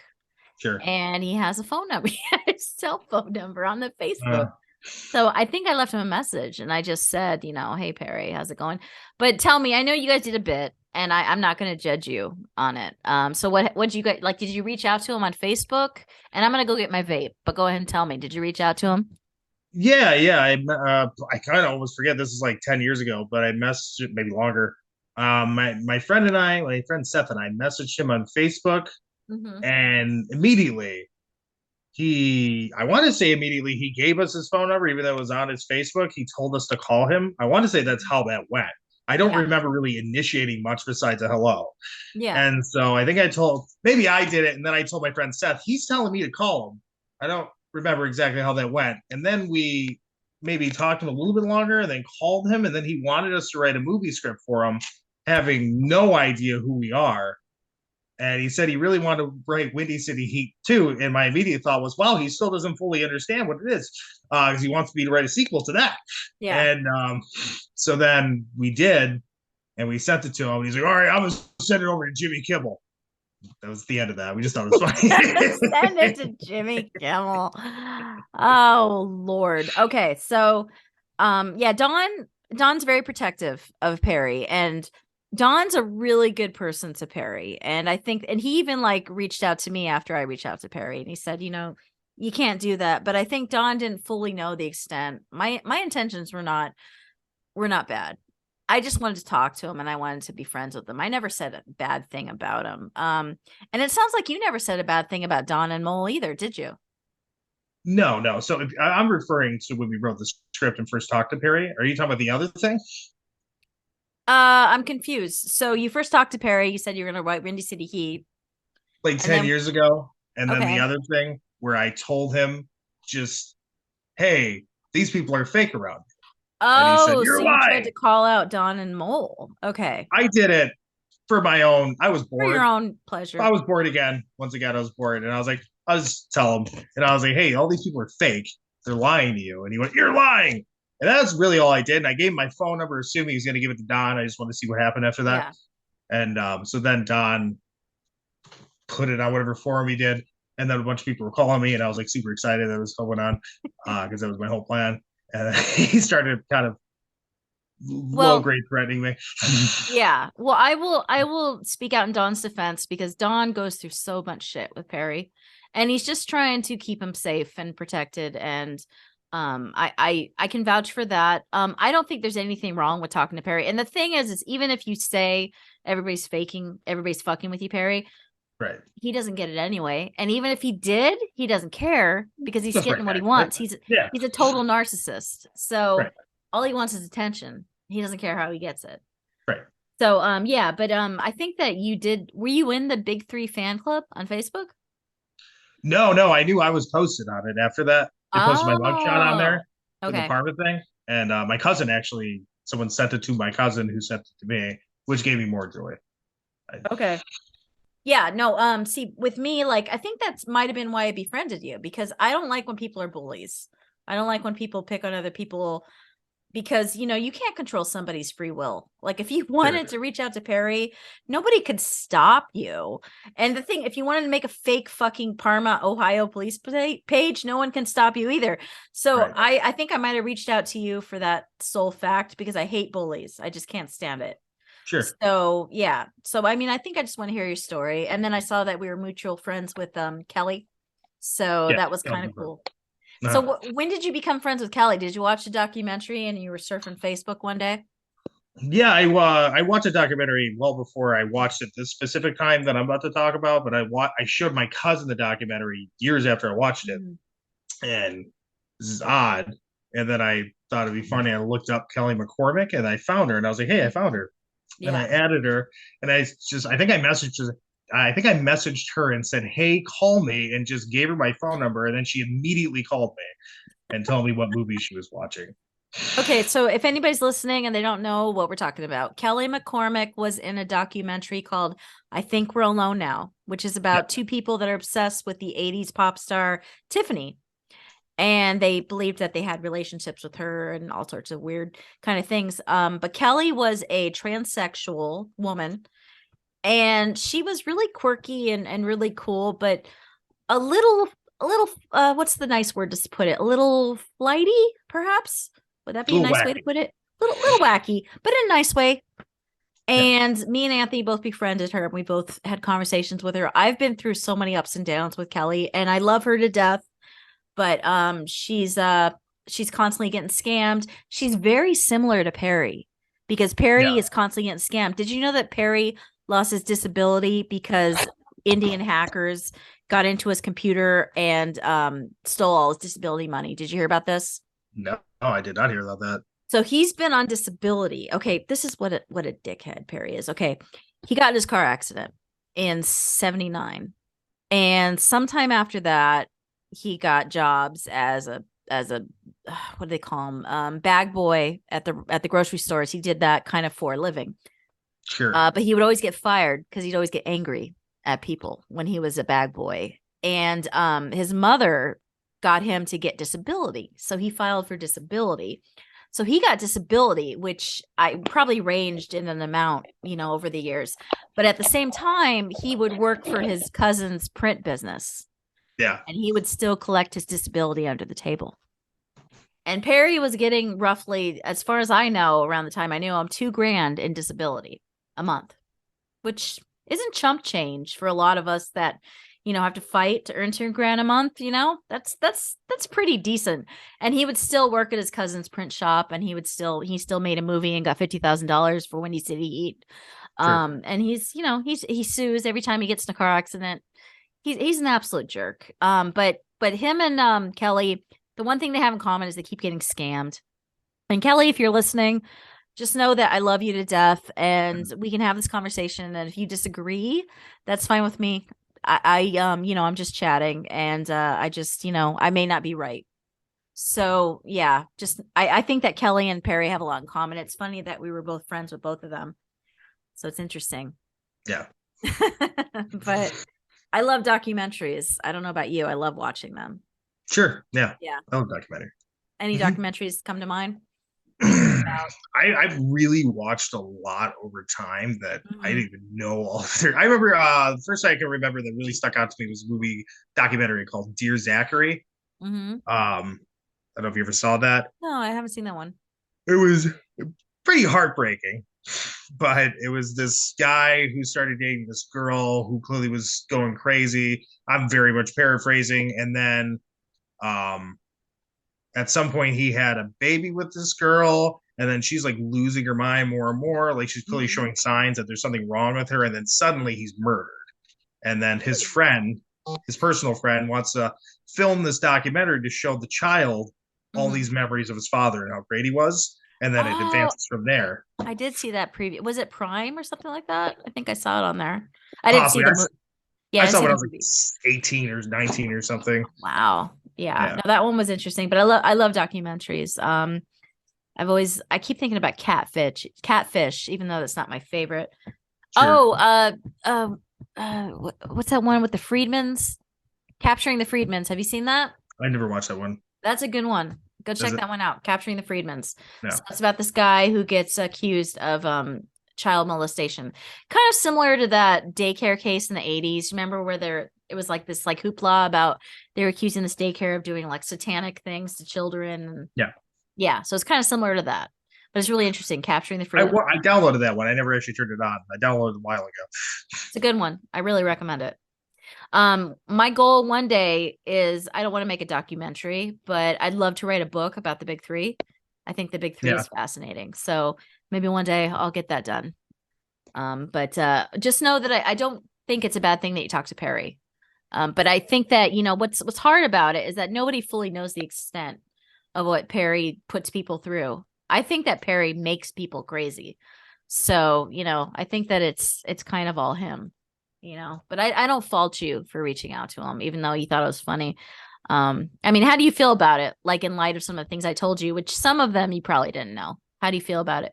sure. and he has a phone number. He had his cell phone number on the Uh, Facebook. So I think I left him a message and I just said, hey, Perry, how's it going? But tell me, I know you guys did a bit and I'm not going to judge you on it. So what you guys, like, did you reach out to him on Facebook? And I'm going to go get my vape, but go ahead and tell me, did you reach out to him? yeah, yeah. I kind of almost forget this is like 10 years ago, but I messaged maybe longer. My friend and I, my friend Seth and I, messaged him on Facebook, Mm-hmm. and immediately I want to say immediately he gave us his phone number, even though it was on his Facebook. He told us to call him. I want to say that's how that went. I don't Yeah. remember really initiating much besides a hello. Yeah. And so I think maybe I did it. And then I told my friend Seth, he's telling me to call him. I don't remember exactly how that went. And then we maybe talked to him a little bit longer and then called him. And then he wanted us to write a movie script for him, having no idea who we are. And he said he really wanted to write Windy City Heat too. And my immediate thought was, well, he still doesn't fully understand what it is because he wants me to write a sequel to that. Yeah. And so then we did, and we sent it to him. And he's like, all right, I'm going to send it over to Jimmy Kimmel. That was the end of that. We just thought it was funny. Send it to Jimmy Kimmel. Oh Lord. Okay, so yeah, Don's very protective of Perry, and Don's a really good person to Perry. And I think, and he even like reached out to me after I reached out to Perry, and he said, you can't do that. But I think Don didn't fully know the extent. My intentions were not bad. I just wanted to talk to him and I wanted to be friends with him. I never said a bad thing about him. And it sounds like you never said a bad thing about Don and Mole either, did you? No. So I'm referring to when we wrote the script and first talked to Perry. Are you talking about the other thing? I'm confused. So you first talked to Perry, you said you were gonna write Windy City Heat. Like And 10 then years ago. And then the okay. other thing where I told him just, hey, these people are fake around me. And he said, Oh, so you're you tried to lying. call out Don and Mole. Okay. I did it for my own. I was For your bored. own I pleasure. was bored again. Once again, I was bored. And I was like, I'll just tell him. And I was like, hey, all these people are fake. They're lying to you. And he went, you're lying. And that's really all I did. And I gave him my phone number, assuming he's going to give it to Don. I just wanted to see what happened after that. Yeah. And so then Don put it on whatever forum he did. And then a bunch of people were calling me. And I was like super excited that was going on because that was my whole plan. And he started kind of low Well, grade threatening me. yeah. Well, I will speak out in Don's defense because Don goes through so much shit with Perry, and he's just trying to keep him safe and protected. And I can vouch for that. I don't think there's anything wrong with talking to Perry. And the thing is even if you say everybody's fucking with you, Perry, Right. he doesn't get it anyway. And even if he did, he doesn't care because he's Just right getting what he back. Right? wants. Yeah. He's a total narcissist. So Right. all he wants is attention. He doesn't care how he gets it. Right. So yeah, but I think that were you in the Big Three fan club on Facebook? No, I knew I was posted on it after that. They posted my mugshot on Oh, there for the okay. apartment thing. And my cousin actually, someone sent it to my cousin who sent it to me, which gave me more joy. Okay. Yeah, no, see, with me, like, I think that's might have been why I befriended you because I don't like when people are bullies. I don't like when people pick on other people because, you can't control somebody's free will. Like, if you Sure. wanted to reach out to Perry, nobody could stop you. And the thing, if you wanted to make a fake fucking Parma, Ohio police page, no one can stop you either. So Right. I think I might have reached out to you for that sole fact because I hate bullies. I just can't stand it. Sure. So yeah. So I mean, I think I just want to hear your story. And then I saw that we were mutual friends with Kelly. So Yeah. that was That was kind my of friend. cool. So Uh-huh. when did you become friends with Kelly? Did you watch the documentary and you were surfing Facebook one day? Yeah, I watched a documentary well before I watched it this specific time that I'm about to talk about, but I showed my cousin the documentary years after I watched it, Mm. and this is odd. And then I thought it'd be funny. I looked up Kelly McCormick and I found her, and I was like, hey, I found her. And I Yeah. added her, and I think I messaged her and said, "Hey, call me," and just gave her my phone number, and then she immediately called me and told me what movie she was watching. Okay, so if anybody's listening and they don't know what we're talking about, Kelly McCormick was in a documentary called I Think We're Alone Now, which is Yeah, about two people that are obsessed with the 80s pop star Tiffany. And they believed that they had relationships with her and all sorts of weird kind of things. But Kelly was a transsexual woman, and she was really quirky and really cool, but a little what's the nice word to put it? A little flighty, perhaps? Would that a be a little nice way to wacky. put it? Little wacky, but in a nice way. Yeah, And me and Anthony both befriended her, and we both had conversations with her. I've been through so many ups and downs with Kelly, and I love her to death, but she's constantly getting scammed. She's very similar to Perry because yeah, Perry is constantly getting scammed. Did you know that Perry lost his disability because Indian hackers got into his computer and stole all his disability money? Did you hear about this? no, I did not hear about that. So he's been on disability. Okay, this is what a dickhead Perry is. Okay, he got in his car accident in '79, and sometime after that, he got jobs as a what do they call him? Bag boy at the grocery stores. He did that kind of for a living. Sure. But he would always get fired because he'd always get angry at people when he was a bad boy. And his mother got him to get disability. So he filed for disability. So he got disability, which I probably ranged in an amount, over the years. But at the same time, he would work for his cousin's print business Yeah. and he would still collect his disability under the table. And Perry was getting roughly, as far as I know, around the time I knew him, $2,000 in disability a month, which isn't chump change for a lot of us that, have to fight to earn $2,000 a month. That's pretty decent. And he would still work at his cousin's print shop, and he still made a movie and got $50,000 for Windy City Heat. Sure. And he sues every time he gets in a car accident. He's an absolute jerk. But him and Kelly, the one thing they have in common is they keep getting scammed. And Kelly, if you're listening, just know that I love you to death, and we can have this conversation. And if you disagree, that's fine with me. I'm just chatting, and I just, I may not be right. So yeah, I think that Kelly and Perry have a lot in common. It's funny that we were both friends with both of them, so it's interesting. Yeah. But I love documentaries. I don't know about you. I love watching them. Sure. Yeah. Yeah. I love documentary. Any documentaries come to mind? I've really watched a lot over time that I didn't even know all of their. I remember the first thing I can remember that really stuck out to me was a movie documentary called Dear Zachary. I don't know if you ever saw that. No, I haven't seen that one. It was pretty heartbreaking, but it was this guy who started dating this girl who clearly was going crazy. I'm very much paraphrasing, and then at some point he had a baby with this girl, and then she's like losing her mind more and more, like she's clearly showing signs that there's something wrong with her, and then suddenly he's murdered. And then his personal friend, wants to film this documentary to show the child all these memories of his father and how great he was, and then it advances from there. I did see that preview. Was it Prime or something like that? I think I saw it on there. I didn't Possibly. see the movie. Yeah, I saw when I was like 18 or 19 or something. Wow. Yeah. No, that one was interesting, but I love documentaries. I keep thinking about catfish, even though that's not my favorite. Sure. What's that one with the Freedmans? Capturing the Freedmans. Have you seen that? I never watched that one. That's a good one. Go check that one out. Capturing the Freedmans. No. So it's about this guy who gets accused of child molestation. Kind of similar to that daycare case in the 80s. Remember where it was like this like hoopla about they're accusing this daycare of doing like satanic things to children. Yeah. Yeah. So it's kind of similar to that. But it's really interesting. Capturing the Freedmans. I downloaded that one. I never actually turned it on. I downloaded it a while ago. It's a good one. I really recommend it. My goal one day is I don't want to make a documentary, but I'd love to write a book about the big three. I think the big three is fascinating. So maybe one day I'll get that done. But just know that I don't think it's a bad thing that you talk to Perry. But I think that, what's hard about it is that nobody fully knows the extent of what Perry puts people through. I think that Perry makes people crazy. So, I think that it's kind of all him. But I don't fault you for reaching out to him, even though you thought it was funny. I mean, how do you feel about it? Like in light of some of the things I told you, which some of them you probably didn't know. How do you feel about it?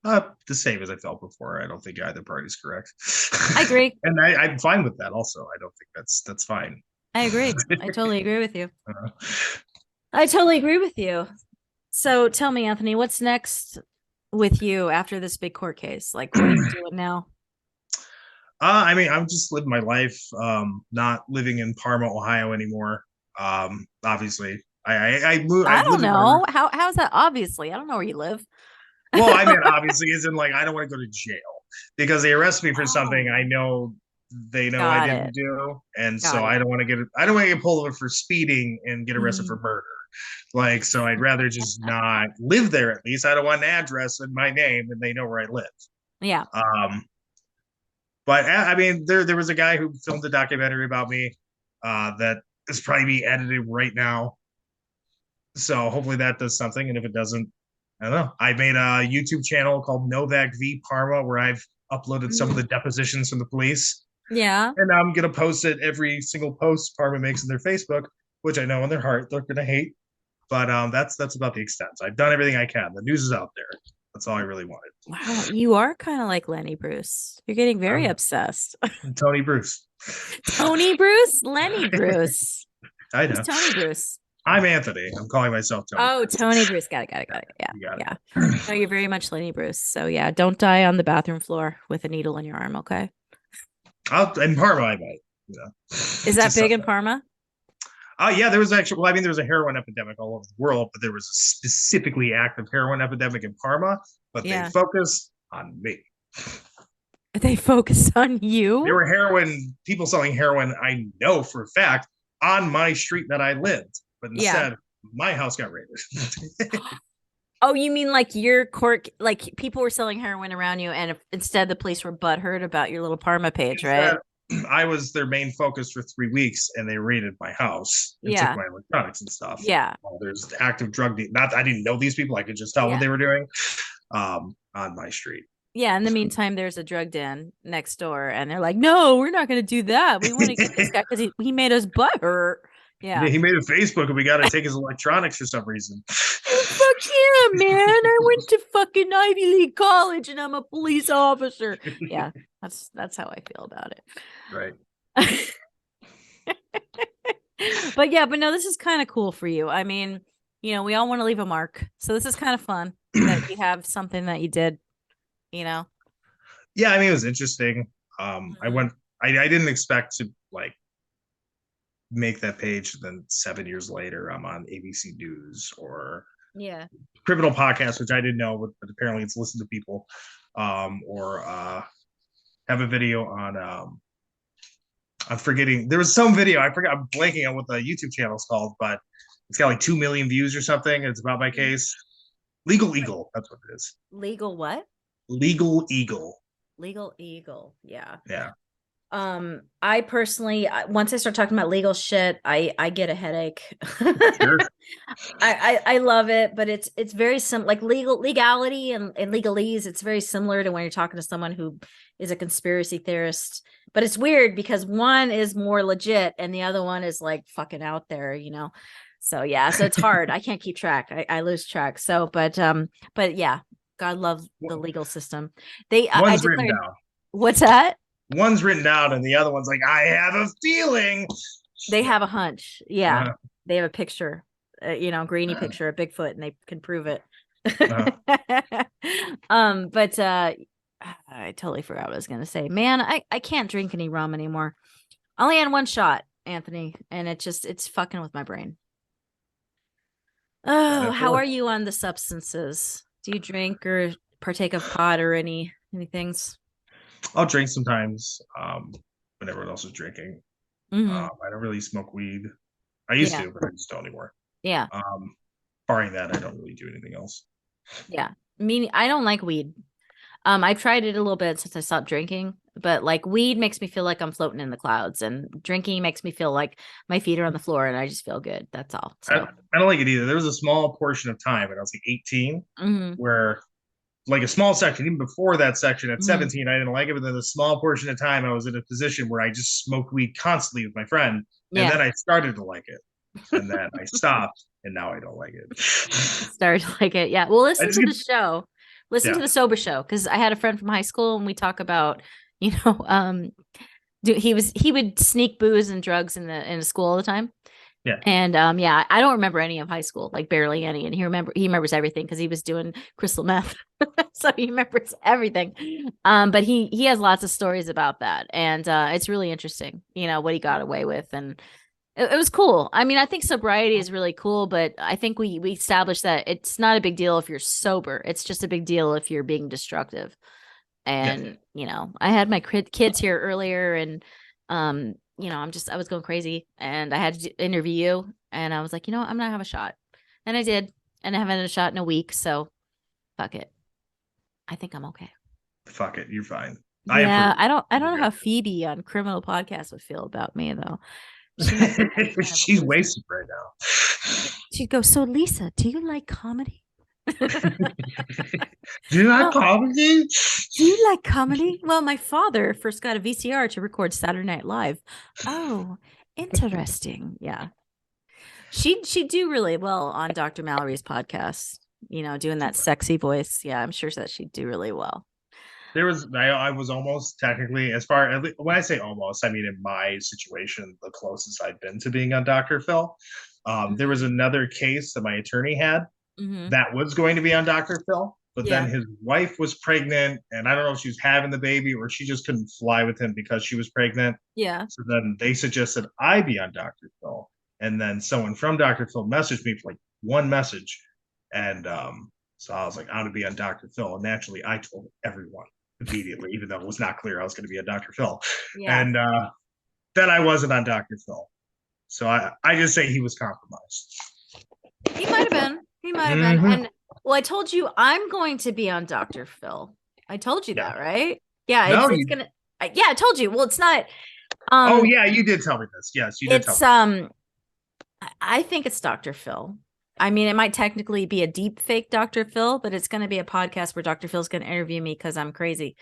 The same as I felt before. I don't think either party's correct. I agree. And I'm fine with that also. I don't think that's fine. I agree. I totally agree with you. I totally agree with you. So tell me, Anthony, what's next with you after this big court case? Like, what are you doing now? I mean, I'm just living my life, not living in Parma, Ohio anymore. Obviously, I moved. I don't know. How's that? Obviously, I don't know where you live. Well, I mean, obviously, isn't like I don't want to go to jail because they arrest me for something I know they know I didn't do, and so I don't want to get pulled over for speeding and get arrested for murder. Like, so I'd rather just not live there. At least I don't want an address in my name, and they know where I live. Yeah. But I mean, there was a guy who filmed a documentary about me that is probably being edited right now. So hopefully that does something. And if it doesn't, I don't know. I made a YouTube channel called Novak v Parma where I've uploaded some of the depositions from the police. Yeah. And I'm going to post it every single post Parma makes in their Facebook, which I know in their heart they're going to hate. But that's about the extent. So I've done everything I can. The news is out there. That's all I really wanted. Wow, you are kind of like Lenny Bruce. You're getting very obsessed. Tony Bruce. Tony Bruce? Lenny Bruce. I Who's know. Tony Bruce? I'm Anthony. I'm calling myself Tony Oh, Bruce. Tony Bruce. Got it. Yeah. You got Yeah. it. No, you're very much Lenny Bruce. So yeah, don't die on the bathroom floor with a needle in your arm, okay? In Parma, I might. You know, Is that just big in something. Parma? Yeah, there was actually. Well, I mean, there was a heroin epidemic all over the world, but there was a specifically active heroin epidemic in Parma. But they Yeah. focused on me. They focus on There you? were heroin people selling heroin. I know for a fact on my street that I lived, but Yeah. instead, my house got raided. Oh, you mean like your court, like people were selling heroin around you, and instead the police were butthurt about your little Parma page, right? I was their main focus for 3 weeks, and they raided my house and took Yeah. my electronics and stuff. Yeah. There's active drug. Not I didn't know these people. I could just tell what they were doing on my street. Yeah. In the meantime, there's a drug den next door, and they're like, "No, we're not going to do that. We want to get this guy because he made us butthurt." Yeah. Yeah, he made a Facebook, and we got to take his electronics for some reason. Oh, fuck yeah, man! I went to fucking Ivy League college, and I'm a police officer. Yeah, that's how I feel about it. Right. But no, this is kind of cool for you. I mean, we all want to leave a mark, so this is kind of fun that you have something that you did. Yeah, I mean, it was interesting. I didn't expect to like make that page. Then 7 years later, I'm on ABC News or Criminal Podcast, which I didn't know, but apparently it's listened to people. Or have a video on. I'm forgetting. There was some video. I forgot. I'm blanking on what the YouTube channel is called, but it's got like 2 million views or something. It's about my case. Legal Eagle. That's what it is. Legal what? Legal Eagle. Legal Eagle. Yeah. Yeah. I personally, once I start talking about legal shit, I get a headache. Sure. I love it, but it's very like legality and legalese. It's very similar to when you're talking to someone who is a conspiracy theorist, but it's weird because one is more legit and the other one is like fucking out there, So yeah, so it's hard. I can't keep track. I lose track. So, but yeah, God love the legal system. One's written down. What's that? One's written down and the other one's like, I have a feeling. They have a hunch. Yeah. They have a picture, grainy picture of Bigfoot, and they can prove it. But I totally forgot what I was going to say. Man, I can't drink any rum anymore. I only had one shot, Anthony, and it's fucking with my brain. Oh, how are you on the substances? Do you drink or partake of pot or any things? I'll drink sometimes when everyone else is drinking. I don't really smoke weed. I used to, but I just don't anymore. Yeah. Barring that, I don't really do anything else. Yeah. I don't like weed. I've tried it a little bit since I stopped drinking, but like weed makes me feel like I'm floating in the clouds, and drinking makes me feel like my feet are on the floor and I just feel good. That's all. So I don't like it either. There was a small portion of time when I was like 18 where like a small section, even before that section at 17, I didn't like it. But then a small portion of time I was in a position where I just smoked weed constantly with my friend. And then I started to like it. And then I stopped and now I don't like it. Started to like it. Yeah. Well, listen to the show. Listen to the sober show. Cause I had a friend from high school and we talk about, he would sneak booze and drugs in the school all the time. Yeah. And I don't remember any of high school, like barely any. And he remembers everything because he was doing crystal meth. So he remembers everything. But he has lots of stories about that. And it's really interesting, what he got away with. And it was cool. I mean, I think sobriety is really cool, but I think we established that it's not a big deal if you're sober. It's just a big deal if you're being destructive. And, I had my kids here earlier and, I was going crazy and I had to interview you and I was like, I'm going to have a shot. And I did. And I haven't had a shot in a week. So fuck it. I think I'm okay. Fuck it. You're fine. Yeah. I don't know how Phoebe on Criminal Podcast would feel about me though. She's wasted right now. She'd go, so Lisa, do you like comedy? Do you like comedy? Do you like comedy? Well, my father first got a VCR to record Saturday Night Live. Oh, interesting. Yeah. She'd do really well on Dr. Mallory's podcast. doing that sexy voice. Yeah, I'm sure that she'd do really well. I was almost technically, as far as when I say almost, I mean in my situation, the closest I've been to being on Dr. Phil. There was Mm-hmm. another case that my attorney had Mm-hmm. that was going to be on Dr. Phil, but then Yeah. his wife was pregnant, and I don't know if she was having the baby or she just couldn't fly with him because she was pregnant. Yeah. So then they suggested I be on Dr. Phil. And then someone from Dr. Phil messaged me for like one message. And so I was like, I'm going to be on Dr. Phil. And naturally, I told everyone immediately, even though it was not clear I was going to be on Dr. Phil. Yeah. And then I wasn't on Dr. Phil. So I just say he was compromised. He might have been. He might have been. Mm-hmm. And well, I told you I'm going to be on Dr. Phil. I told you Yeah. that, right? Yeah, No, it's you. gonna yeah, I told you. Well, it's not Oh, um yeah, you did tell me this. Yes, you did tell it's me. I think it's Dr. Phil. I mean, it might technically be a deep fake Dr. Phil, but it's going to be a podcast where Dr. Phil's going to interview me because I'm crazy.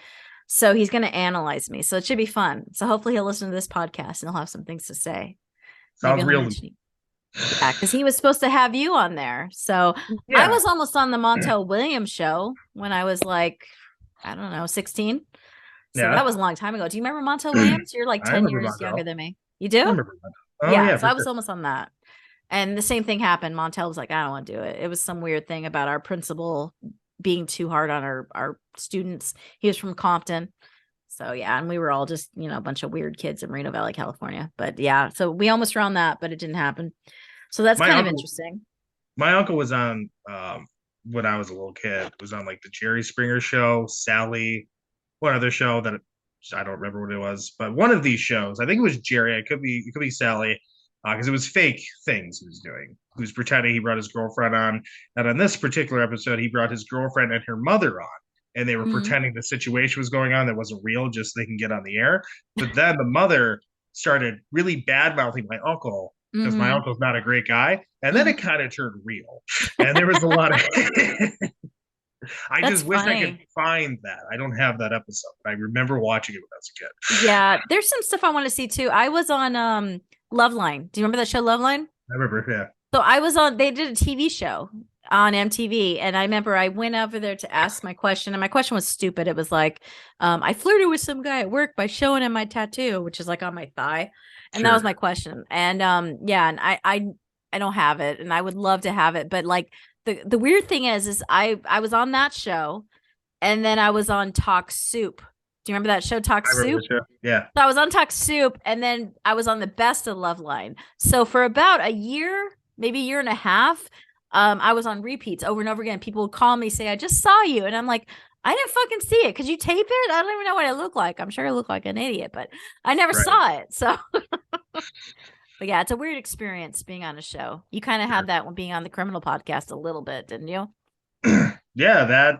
So he's going to analyze me. So it should be fun. So hopefully he'll listen to this podcast and he'll have some things to say. Maybe Sounds he'll real. mention you. Yeah, because he was supposed to have you on there. So I Yeah. was almost on the Montel Williams show when I was like, I don't know, 16. So that Yeah. was a long time ago. Do you remember Montel Williams? You're like I 10 remember years younger Montel. than me. You I do? remember Montel. Oh, Yeah. yeah, So for I was sure. almost on that. And the same thing happened. Montel was like, I don't want to do it. It was some weird thing about our principal being too hard on our students. He was from Compton. So yeah, and we were all just, a bunch of weird kids in Moreno Valley, California. But yeah, so we almost were on that, but it didn't happen. So that's My kind of uncle interesting. my uncle was on when I was a little kid, was on like the Jerry Springer show, Sally, one other show that I don't remember what it was, but one of these shows, I think it was Jerry, it could be Sally, because it was fake things he was doing. He was pretending he brought his girlfriend on, and on this particular episode, he brought his girlfriend and her mother on, and they were Mhm. pretending the situation was going on that wasn't real, just so they can get on the air. But then the mother started really bad mouthing my uncle because my Mhm. uncle's not a great guy, and then it Mhm. kind of turned real, and there was a lot of. I That's just wish I could funny. find that. I don't have that episode, but I remember watching it when I was a kid. Yeah, there's some stuff I want to see too. I was on Loveline. Do you remember that show Loveline? I remember, yeah. So I was on, they did a TV show on MTV. And I remember I went over there to ask my question. And my question was stupid. It was like, I flirted with some guy at work by showing him my tattoo, which is like on my thigh. And that was Sure. my question. And yeah, and I don't have it. And I would love to have it. But like the weird thing is I was on that show and then I was on Talk Soup. Do you remember that show, Talk I remember Soup? the show. Yeah. So I was on Talk Soup, and then I was on the Best of Loveline. So for about a year, maybe a year and a half, I was on repeats over and over again. People would call me, say, "I just saw you," and I'm like, "I didn't fucking see it. Could you tape it? I don't even know what I look like. I'm sure I look like an idiot, but I never Right. saw it." So, but yeah, it's a weird experience being on a show. You kind of had Sure. that when being on the Criminal Podcast a little bit, didn't you? Yeah, that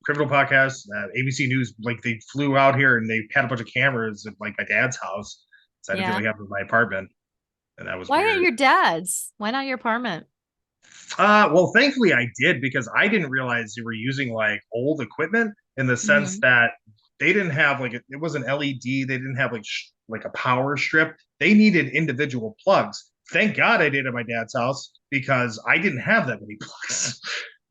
criminal podcast, ABC News, like they flew out here and they had a bunch of cameras at like my dad's house. So I didn't feel Yeah. like having my apartment, and that was Why not weird. your dad's? Why not your apartment? Well, thankfully I did because I didn't realize they were using like old equipment in the sense Mm-hmm. that they didn't have like it was an LED. They didn't have like a power strip. They needed individual plugs. Thank God I did at my dad's house because I didn't have that many plugs.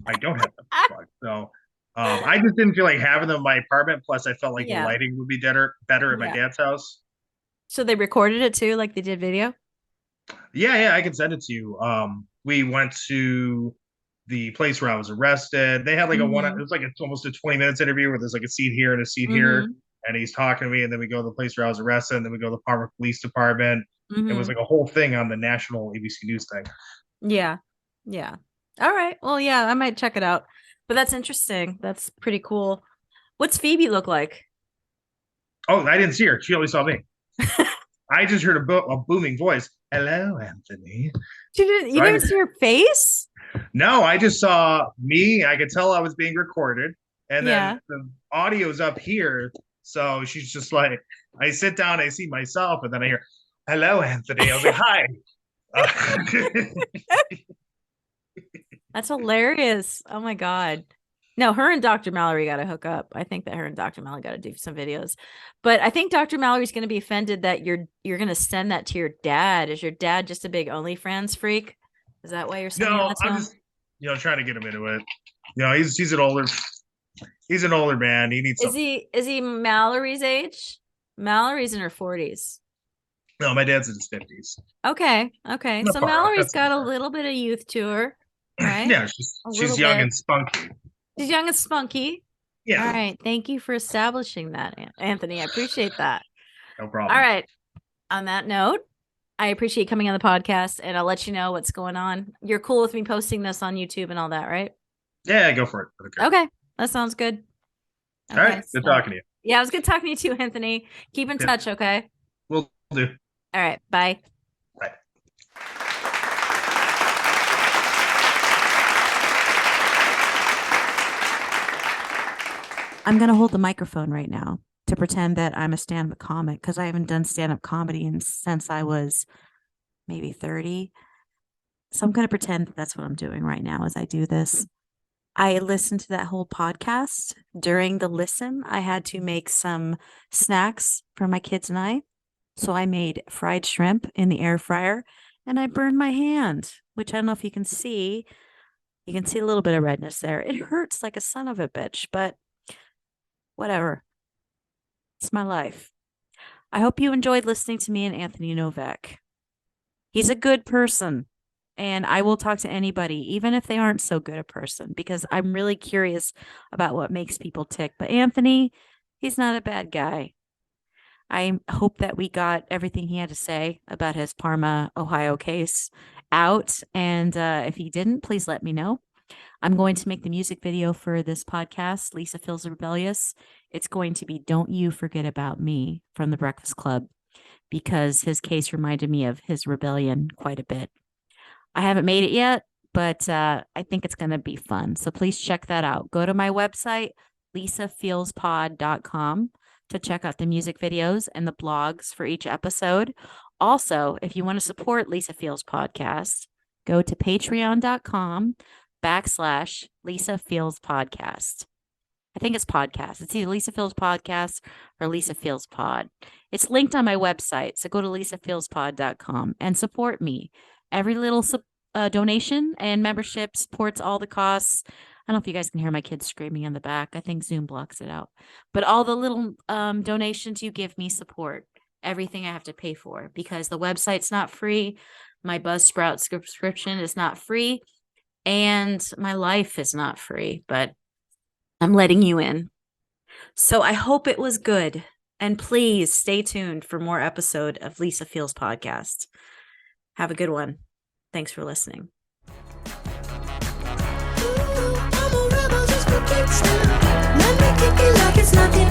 I don't have that many plugs. So I just didn't feel like having them in my apartment. Plus, I felt like the Yeah. lighting would be better at my Yeah. dad's house. So they recorded it too, like they did video? Yeah, I can send it to you. We went to the place where I was arrested. They had like a one. It Mm-hmm. was like it's almost a 20 minutes interview where there's like a seat here and a seat here, Mm-hmm. and he's talking to me, and then we go to the place where I was arrested, and then we go to the Parma Police Department. It was Mm-hmm. like a whole thing on the national ABC News thing. Yeah. Yeah. All right. Well, yeah, I might check it out. But that's interesting. That's pretty cool. What's Phoebe look like? Oh, I didn't see her. She only saw me. I just heard a booming voice. Hello, Anthony. You So I didn't just see her face? no, I just saw me. I could tell I was being recorded, and then Yeah. the audio's up here. So she's just like, I sit down, I see myself, and then I hear, "Hello, Anthony." I was like, "Hi." That's hilarious. Oh my God. No, her and Dr. Mallory got to hook up. I think that her and Dr. Mallory got to do some videos. But I think Dr. Mallory's going to be offended that you're going to send that to your dad. Is your dad just a big OnlyFans freak? Is that why you're sending No, that to I'm him? just trying to get him into it. He's an older man. He needs something. Is he Mallory's age? Mallory's in her 40s. No, my dad's in his 50s. Okay. Okay. Not So far off. Mallory's That's not got a far. little bit of youth to her, right? Yeah, A she's little young bit. and spunky. She's young and spunky. Yeah. All right. Thank you for establishing that, Anthony. I appreciate that. No problem. All right. On that note, I appreciate coming on the podcast, and I'll let you know what's going on. You're cool with me posting this on YouTube and all that, right? Yeah, go for it. Okay. That sounds good. All right. Good talking to you. Yeah, it was good talking to you too, Anthony. Keep in touch, okay? Will do. All right. Bye. Bye. I'm going to hold the microphone right now to pretend that I'm a stand-up comic because I haven't done stand-up comedy since I was maybe 30. So I'm going to pretend that that's what I'm doing right now as I do this. I listened to that whole podcast. During the listen, I had to make some snacks for my kids and I. So I made fried shrimp in the air fryer and I burned my hand, which I don't know if you can see. You can see a little bit of redness there. It hurts like a son of a bitch, but whatever. It's my life. I hope you enjoyed listening to me and Anthony Novak. He's a good person, and I will talk to anybody, even if they aren't so good a person, because I'm really curious about what makes people tick. But Anthony, he's not a bad guy. I hope that we got everything he had to say about his Parma, Ohio case out. And if he didn't, please let me know. I'm going to make the music video for this podcast, Lisa Feels Rebellious. It's going to be Don't You Forget About Me from the Breakfast Club, because his case reminded me of his rebellion quite a bit. I haven't made it yet, but I think it's going to be fun. So please check that out. Go to my website, lisafeelspod.com, to check out the music videos and the blogs for each episode. Also, if you want to support Lisa Feels Podcast, go to patreon.com/Lisa Feels Podcast. I think it's podcast. It's either Lisa Feels Podcast or Lisa Feels Pod. It's linked on my website. So go to lisafeelspod.com and support me. Every little donation and membership supports all the costs. I don't know if you guys can hear my kids screaming in the back. I think Zoom blocks it out. But all the little donations you give me support everything I have to pay for, because the website's not free. My Buzzsprout subscription is not free. And my life is not free, but I'm letting you in. So I hope it was good. And please stay tuned for more episode of Lisa Feels Podcast. Have a good one. Thanks for listening. Let me kick it like it's nothing.